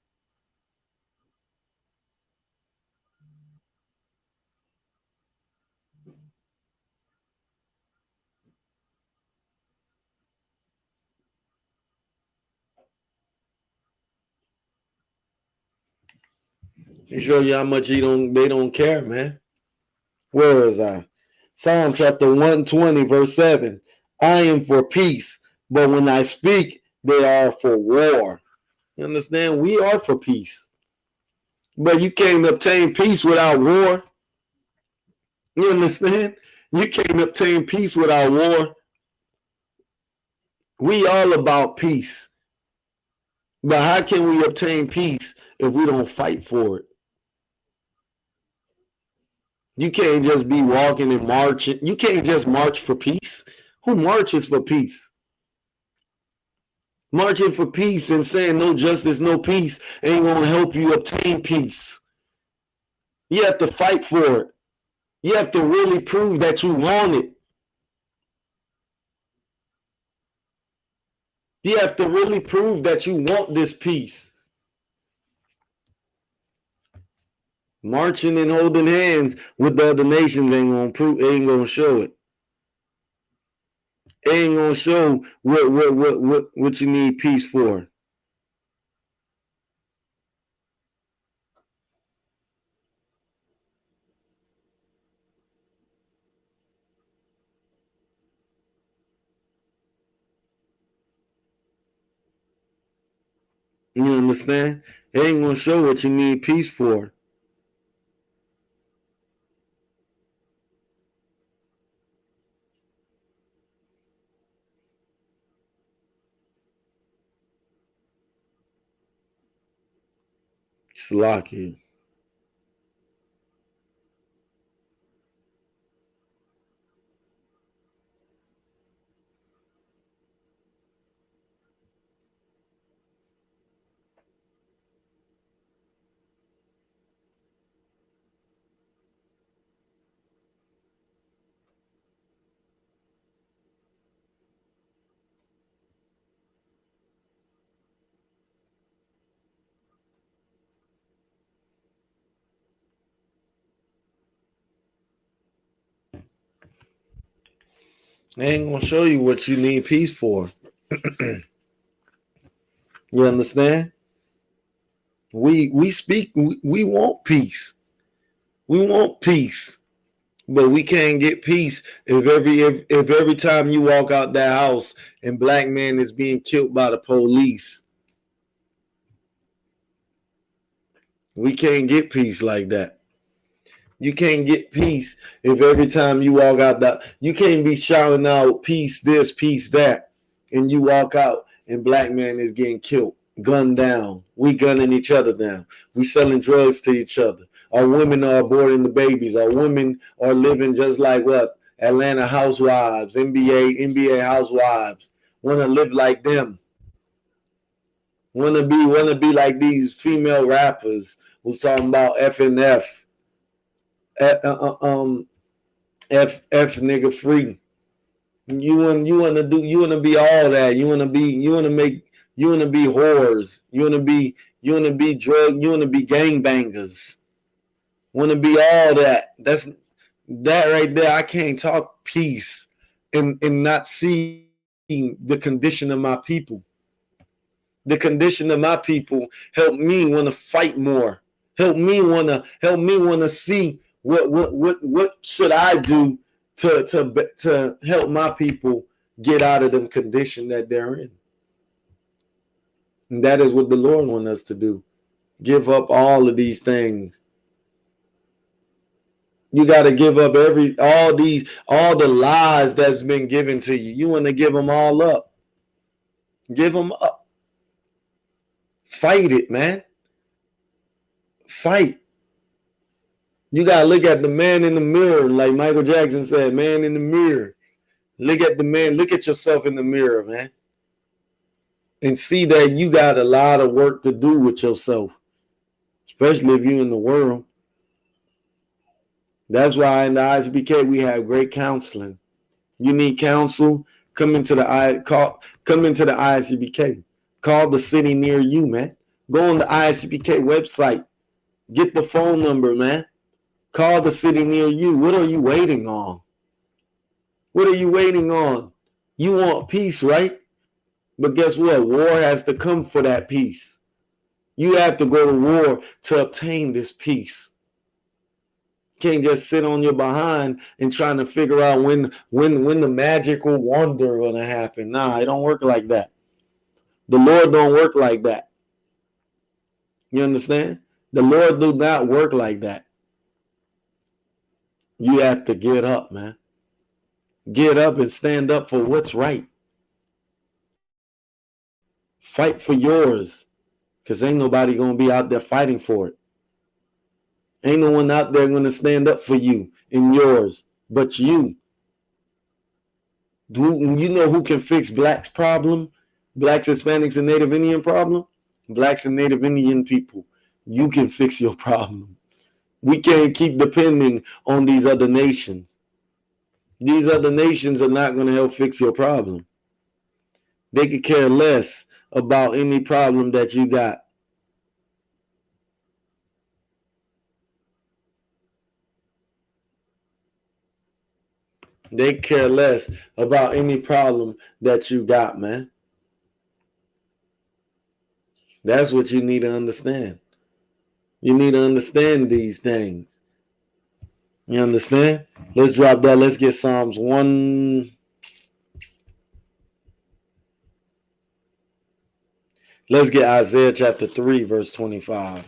He showed you how much they don't care, man. Where is I? Psalm chapter 120, verse 7. I am for peace, but when I speak, they are for war. You understand? We are for peace. But you can't obtain peace without war. You understand? You can't obtain peace without war. We all about peace. But how can we obtain peace if we don't fight for it? You can't just be walking and marching. You can't just march for peace. Who marches for peace? Marching for peace and saying no justice, no peace ain't going to help you obtain peace. You have to fight for it. You have to really prove that you want it. You have to really prove that you want this peace. Marching and holding hands with the other nations ain't gonna show it. It ain't gonna show what you need peace for. You understand? It ain't gonna show what you need peace for. It's lock you. They ain't gonna show you what you need peace for. You understand? We want peace. We want peace. But we can't get peace if every time you walk out that house and black man is being killed by the police. We can't get peace like that. You can't get peace if every time you walk out you can't be shouting out peace this, peace that, and you walk out and black man is getting killed, gunned down. We gunning each other down. We selling drugs to each other. Our women are aborting the babies. Our women are living just like what? Atlanta housewives, NBA housewives. Want to live like them. Want to be like these female rappers who's talking about F and F. F nigga free. You want to be all that. You want to be whores. You want to be drug. You want to be gangbangers. Want to be all that. That's that right there. I can't talk peace and not see the condition of my people. The condition of my people help me want to fight more. Help me want to see what should I do to help my people get out of the condition that they're in. And that is what the Lord wants us to do. Give up all of these things. You got to give up all the lies that's been given to you. You want to give them all up. Give them up. Fight it, man. Fight. You got to look at the man in the mirror, like Michael Jackson said, man in the mirror. Look at the man. Look at yourself in the mirror, man. And see that you got a lot of work to do with yourself, especially if you're in the world. That's why in the ISUPK we have great counseling. You need counsel, come into the ISUPK. Call the city near you, man. Go on the ISUPK website. Get the phone number, man. Call the city near you. What are you waiting on? What are you waiting on? You want peace, right? But guess what? War has to come for that peace. You have to go to war to obtain this peace. You can't just sit on your behind and trying to figure out when the magical wonder gonna happen. Nah, it don't work like that. The Lord don't work like that. You understand? The Lord do not work like that. You have to get up, man. Get up and stand up for what's right. Fight for yours, because ain't nobody going to be out there fighting for it. Ain't no one out there going to stand up for you and yours but you. You know who can fix blacks' problem? Blacks, Hispanics, and Native Indian problem? Blacks and Native Indian people. You can fix your problem. We can't keep depending on these other nations. These other nations are not going to help fix your problem. They could care less about any problem that you got. They care less about any problem that you got, man. That's what you need to understand. You need to understand these things. You understand? Let's drop that. Let's get Psalms 1. Let's get Isaiah chapter 3, verse 25.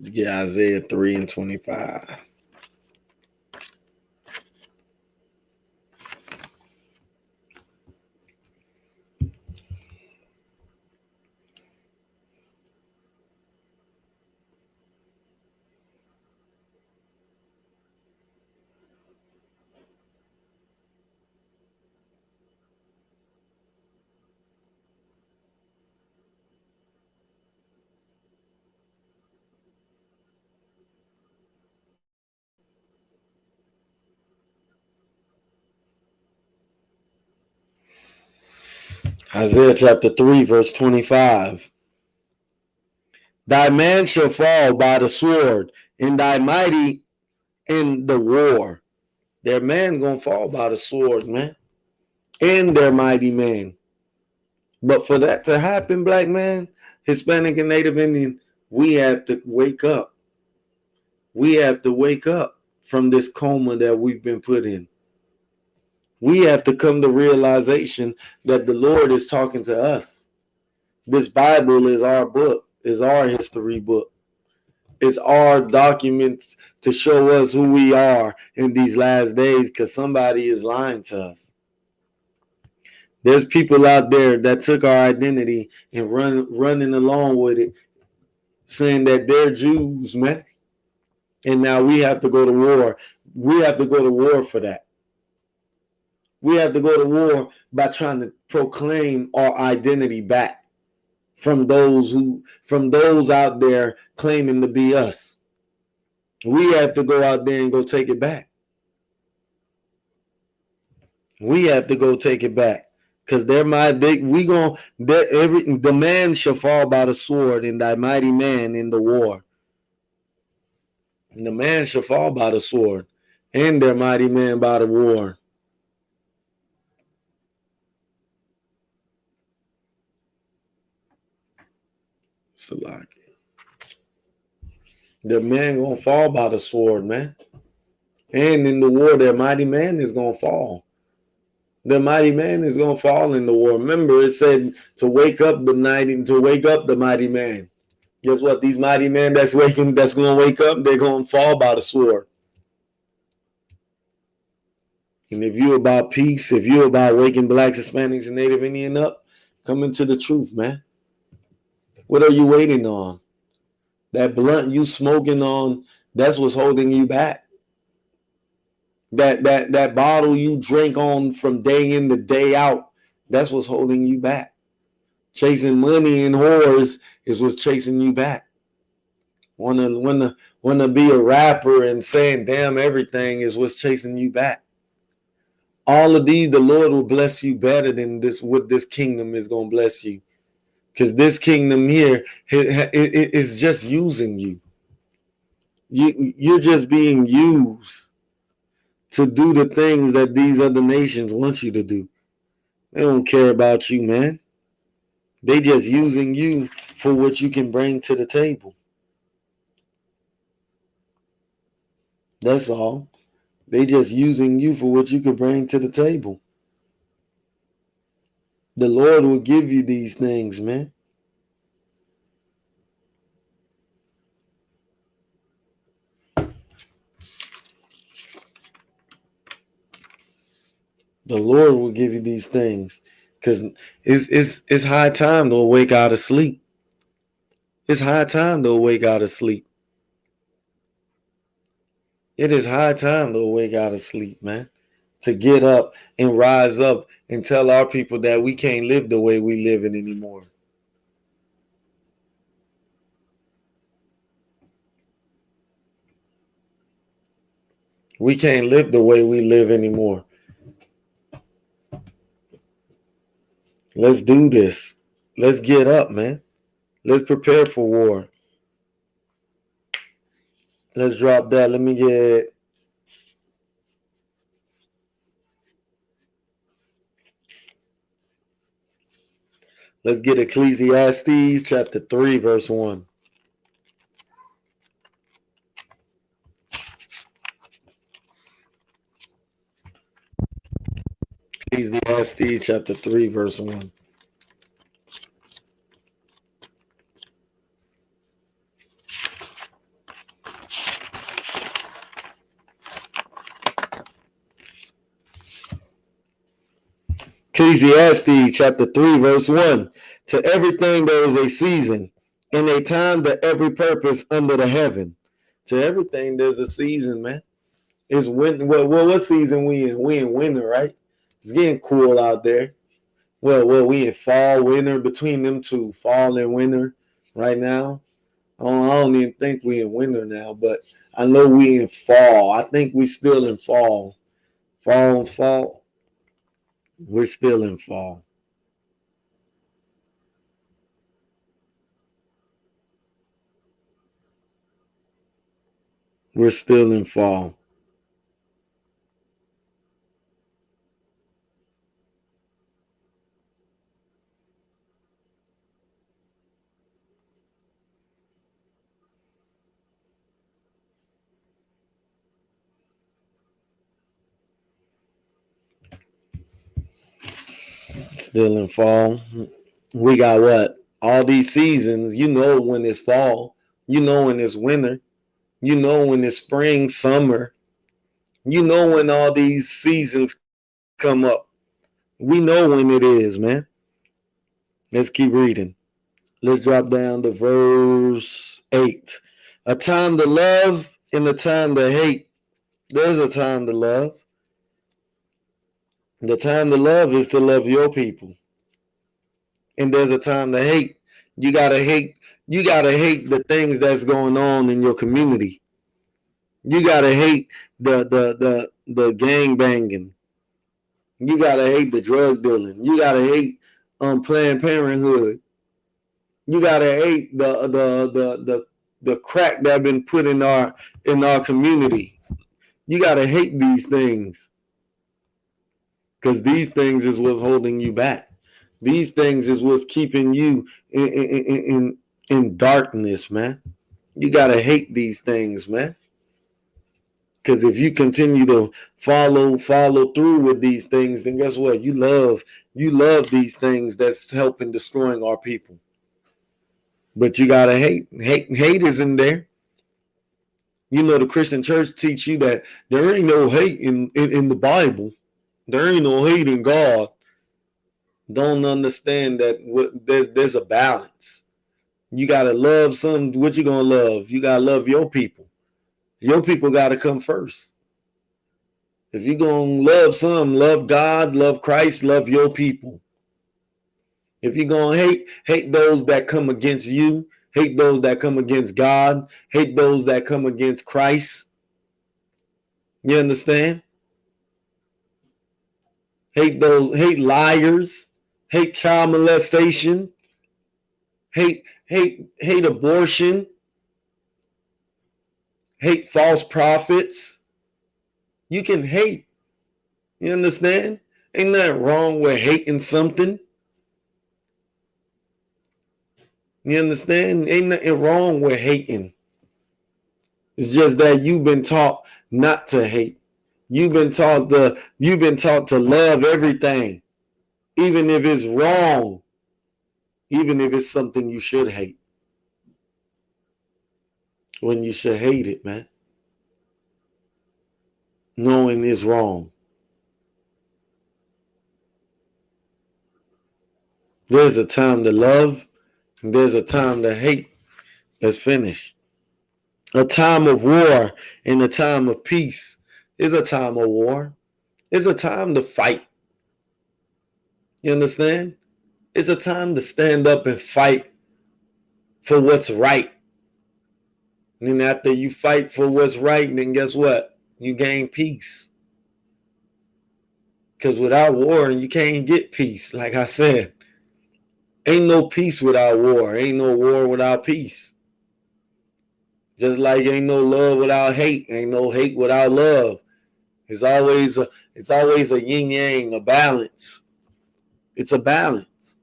Let's get Isaiah 3 and 25. Isaiah chapter 3, verse 25. Thy man shall fall by the sword, and thy mighty in the war. Their man gonna fall by the sword, man. And their mighty man. But for that to happen, black man, Hispanic and Native Indian, we have to wake up. We have to wake up. from this coma that we've been put in. We have to come to realization that the Lord is talking to us. This Bible is our book, is our history book. It's our documents to show us who we are in these last days, because somebody is lying to us. There's people out there that took our identity and running along with it, saying that they're Jews, man. And now we have to go to war. We have to go to war for that. We have to go to war by trying to proclaim our identity back from those out there claiming to be us. We have to go out there and go take it back. We have to go take it back. Because the man shall fall by the sword, and thy mighty man in the war. And the man shall fall by the sword, and their mighty man by the war. Salaki. The man gonna fall by the sword, man. And in the war, their mighty man is gonna fall. The mighty man is gonna fall in the war. Remember, it said to wake up the mighty man. Guess what? These mighty men that's gonna wake up, they're gonna fall by the sword. And if you're about peace, if you're about waking blacks, Hispanics, and Native Indian up, come into the truth, man. What are you waiting on? That blunt you smoking on, that's what's holding you back. That bottle you drink on from day in to day out, that's what's holding you back. Chasing money and whores is what's chasing you back. Wanna be a rapper and saying damn everything is what's chasing you back. All of these, the Lord will bless you better than this. What this kingdom is gonna bless you, because this kingdom here is just using you. You're just being used to do the things that these other nations want you to do. They don't care about you, man. They just using you for what you can bring to the table. That's all. They just using you for what you can bring to the table. The Lord will give you these things, man. The Lord will give you these things, because it's high time to awake out of sleep. It's high time to awake out of sleep. It is high time to awake out of sleep, man. To get up and rise up and tell our people that we can't live the way we live it anymore. We can't live the way we live anymore. Let's do this. Let's get up, man. Let's prepare for war. Let's drop that. Let me get. Let's get Ecclesiastes chapter 3, verse 1. Ecclesiastes chapter 3, verse 1. Ecclesiastes chapter 3, verse 1. To everything there is a season, and a time to every purpose under the heaven. To everything there's a season, man. It's winter. What season we in? We in winter, right? It's getting cool out there. We in fall, winter, between them two, fall and winter right now. I don't even think we in winter now, but I know we in fall. I think we still in fall. Fall. We're still in fall. We're still in fall. still in fall. We got what? All these seasons. You know when it's fall. You know when it's winter. You know when it's spring, summer. You know when all these seasons come up. We know when it is, man. Let's keep reading. Let's drop down to verse 8. A time to love and a time to hate. There's a time to love. The time to love is to love your people. And there's a time to hate. You gotta hate. You gotta hate the things that's going on in your community. You gotta hate the gang banging. You gotta hate the drug dealing. You gotta hate Planned Parenthood. You gotta hate the crack that been put in our community. You gotta hate these things because these things is what's holding you back. These things is what's keeping you in darkness, man. You gotta hate these things, man. Because if you continue to follow through with these things, then guess what? You love these things that's helping destroying our people. But you gotta hate. Hate is in there. You know, the Christian church teach you that there ain't no hate in the Bible. There ain't no hate in God. Don't understand that there's a balance. You gotta love some. What you gonna love? You gotta love your people. Your people gotta come first. If you're gonna love some, love God, love Christ, love your people. If you're gonna hate those that come against you, hate those that come against God, hate those that come against Christ. You understand? Hate liars, hate child molestation, hate abortion, hate false prophets. You can hate. You understand? Ain't nothing wrong with hating something. You understand? Ain't nothing wrong with hating. It's just that you've been taught not to hate. You've been taught to love everything, even if it's wrong, even if it's something you should hate. When you should hate it, man. Knowing it's wrong. There's a time to love, and there's a time to hate. Let's finish. A time of war and a time of peace is a time of war. It's a time to fight. You understand? It's a time to stand up and fight for what's right. And then after you fight for what's right, then guess what? You gain peace. Because without war, you can't get peace. Like I said, ain't no peace without war. Ain't no war without peace. Just like ain't no love without hate. Ain't no hate without love. It's always a yin yang, a balance. It's a balance.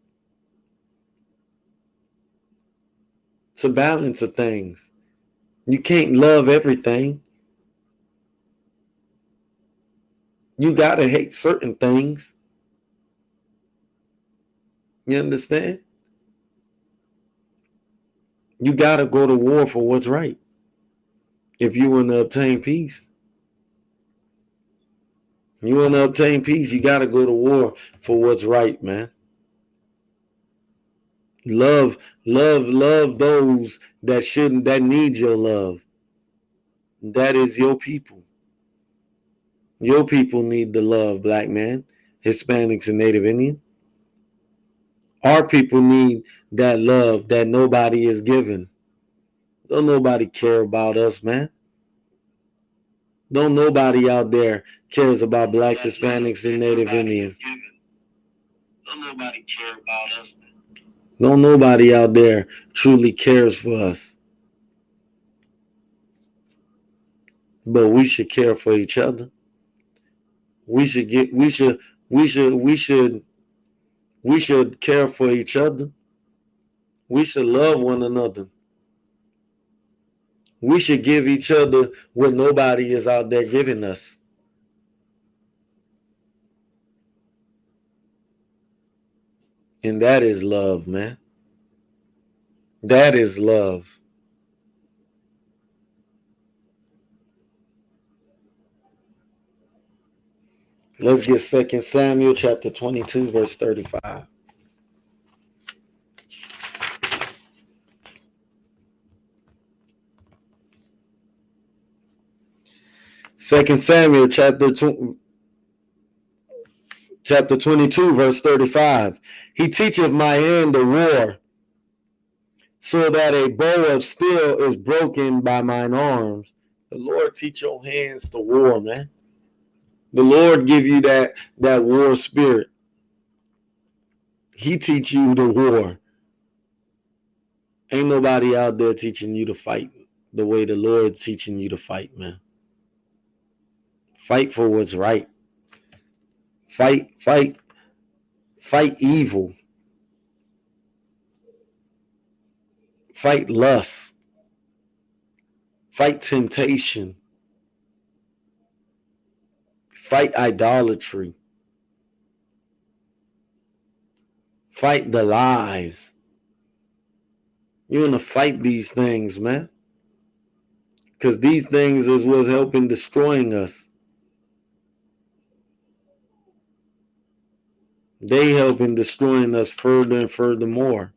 It's a balance of things. You can't love everything. You gotta hate certain things. You understand? You gotta go to war for what's right. If you want to obtain peace. You want to obtain peace, you gotta go to war for what's right, man. Love those that need your love. That is your people. Your people need the love, black man, Hispanics, and Native Indian. Our people need that love that nobody is giving. Don't nobody care about us, man. Don't nobody out there cares about blacks, Hispanics, and Native Indians. Don't nobody care about us. Don't nobody out there truly cares for us. But we should care for each other. We should care for each other. We should love one another. We should give each other what nobody is out there giving us. And that is love, man. That is love. Let's get 2 Samuel chapter 22, verse 35. Second Samuel chapter 22, verse 35. He teacheth my hand to war, so that a bow of steel is broken by mine arms. The Lord teach your hands to war, man. The Lord give you that war spirit. He teach you to war. Ain't nobody out there teaching you to fight the way the Lord's teaching you to fight, man. Fight for what's right. Fight evil. Fight lust. Fight temptation. Fight idolatry. Fight the lies. You're going to fight these things, man. Because these things is what's helping destroying us. They helping destroying us further and furthermore.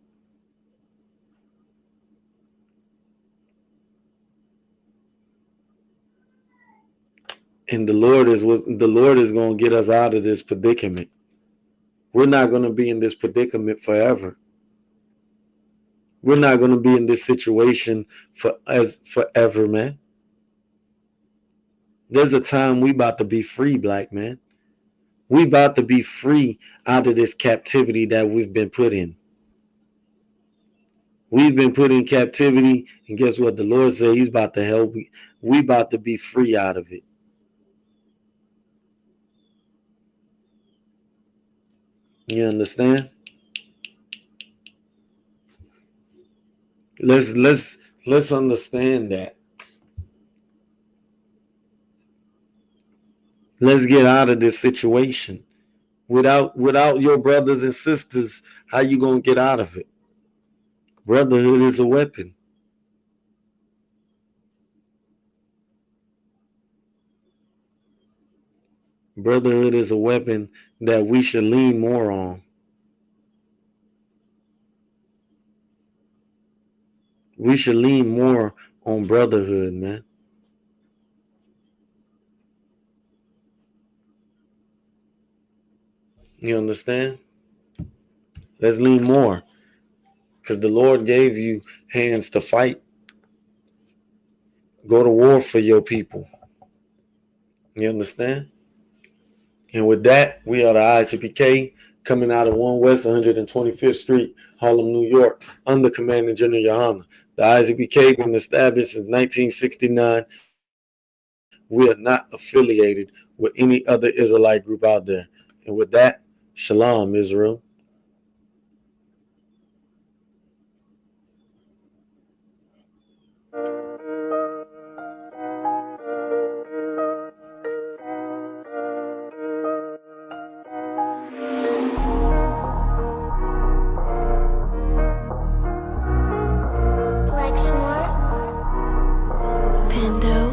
And the Lord is going to get us out of this predicament. We're not going to be in this predicament forever. We're not going to be in this situation forever, man. There's a time we about to be free, black man. We about to be free out of this captivity that we've been put in. We've been put in captivity, and guess what? The Lord said he's about to help. We about to be free out of it. You understand? Let's understand that. Let's get out of this situation. Without your brothers and sisters, how you gonna get out of it? Brotherhood is a weapon. Brotherhood is a weapon that we should lean more on. We should lean more on brotherhood, man. You understand? Let's lean more. Because the Lord gave you hands to fight. Go to war for your people. You understand? And with that, we are the ISUPK coming out of 1 West 125th Street, Harlem, New York, under Commanding General Yohana. The ISUPK been established since 1969. We are not affiliated with any other Israelite group out there. And with that, Shalom, Israel.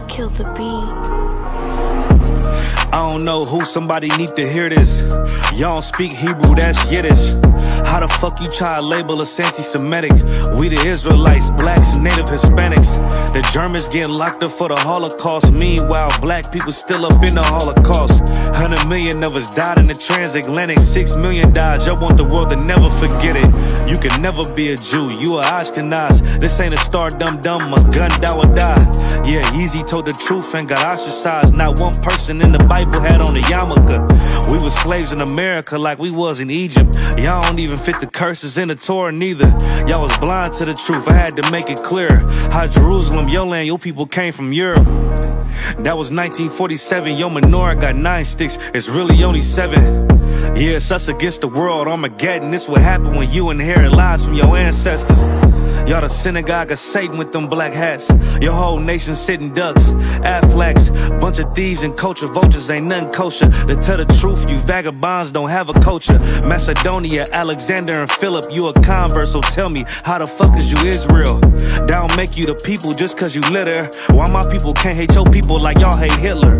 Kill the beat. I don't know who, somebody need to hear this. Y'all don't speak Hebrew, that's Yiddish. How the fuck you try to label us anti-Semitic? We the Israelites, blacks and native Hispanics. The Germans getting locked up for the Holocaust. Meanwhile, black people still up in the Holocaust. 100 million of us died in the transatlantic. 6 million died, y'all want the world to never forget it. You can never be a Jew, you a Ashkenaz. This ain't a star dum-dum, a gun die or die. Yeah, Yeezy told the truth and got ostracized. Not one person in the Bible had on a yarmulke. We was slaves in America like we was in Egypt. Y'all don't even fit the curses in the Torah neither. Y'all was blind to the truth, I had to make it clear. How Jerusalem, your land, your people came from Europe. That was 1947, your menorah got 9 sticks, it's really only 7. Yeah, it's us against the world, Armageddon. This what happened when you inherit lies from your ancestors. Y'all the synagogue of Satan with them black hats. Your whole nation sitting ducks, Aflacs, bunch bunch of thieves and culture vultures, ain't nothing kosher. To tell the truth, you vagabonds don't have a culture. Macedonia, Alexander, and Philip, you a convert, so tell me, how the fuck is you Israel? That don't make you the people just cause you litter. Why my people can't hate your people like y'all hate Hitler?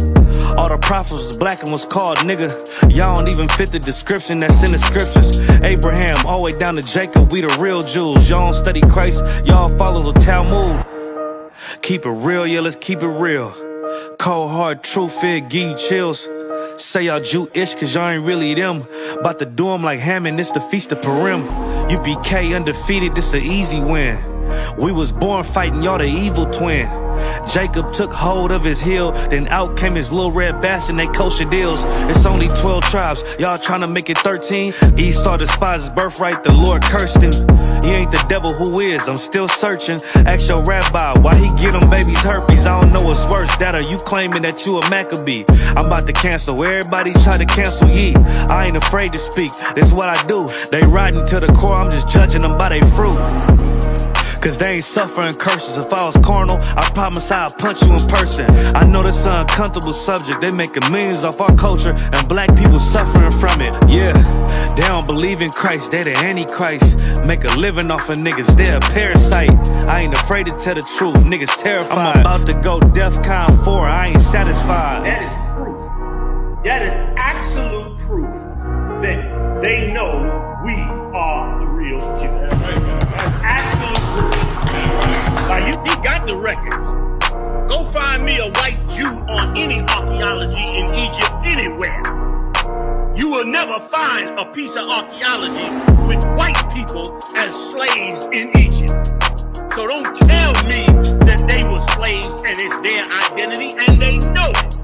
All the prophets was black and was called nigga. Y'all don't even fit the description that's in the scriptures. Abraham, all the way down to Jacob, we the real Jews. Y'all don't study Christ, y'all follow the Talmud. Keep it real, yeah, let's keep it real. Cold hard truth, it give you chills. Say y'all Jewish cause y'all ain't really them. About to do them like Hammond, it's the Feast of Purim. UPK undefeated, this an easy win. We was born fighting, y'all the evil twin. Jacob took hold of his heel, then out came his little red bastard, they kosher deals. It's only 12 tribes, y'all trying to make it 13. Esau despised his birthright, the Lord cursed him. He ain't the devil, who is? I'm still searching. Ask your rabbi, why he get them babies herpes? I don't know what's worse, that or you claiming that you a Maccabee. I'm about to cancel, everybody try to cancel ye. I ain't afraid to speak, that's what I do. They riding to the core, I'm just judging them by their fruit. Cause they ain't suffering curses. If I was carnal, I promise I'd punch you in person. I know this an uncomfortable subject. They making millions off our culture and black people suffering from it. Yeah, they don't believe in Christ, they the Antichrist. Make a living off of niggas, they a parasite. I ain't afraid to tell the truth, niggas terrified. I'm about to go DEFCON 4, I ain't satisfied. That is proof. That is absolute proof that they know we are the real Jews. That's absolute proof. Now, he got the records. Go find me a white Jew on any archaeology in Egypt anywhere. You will never find a piece of archaeology with white people as slaves in Egypt. So don't tell me that they were slaves and it's their identity, and they know it.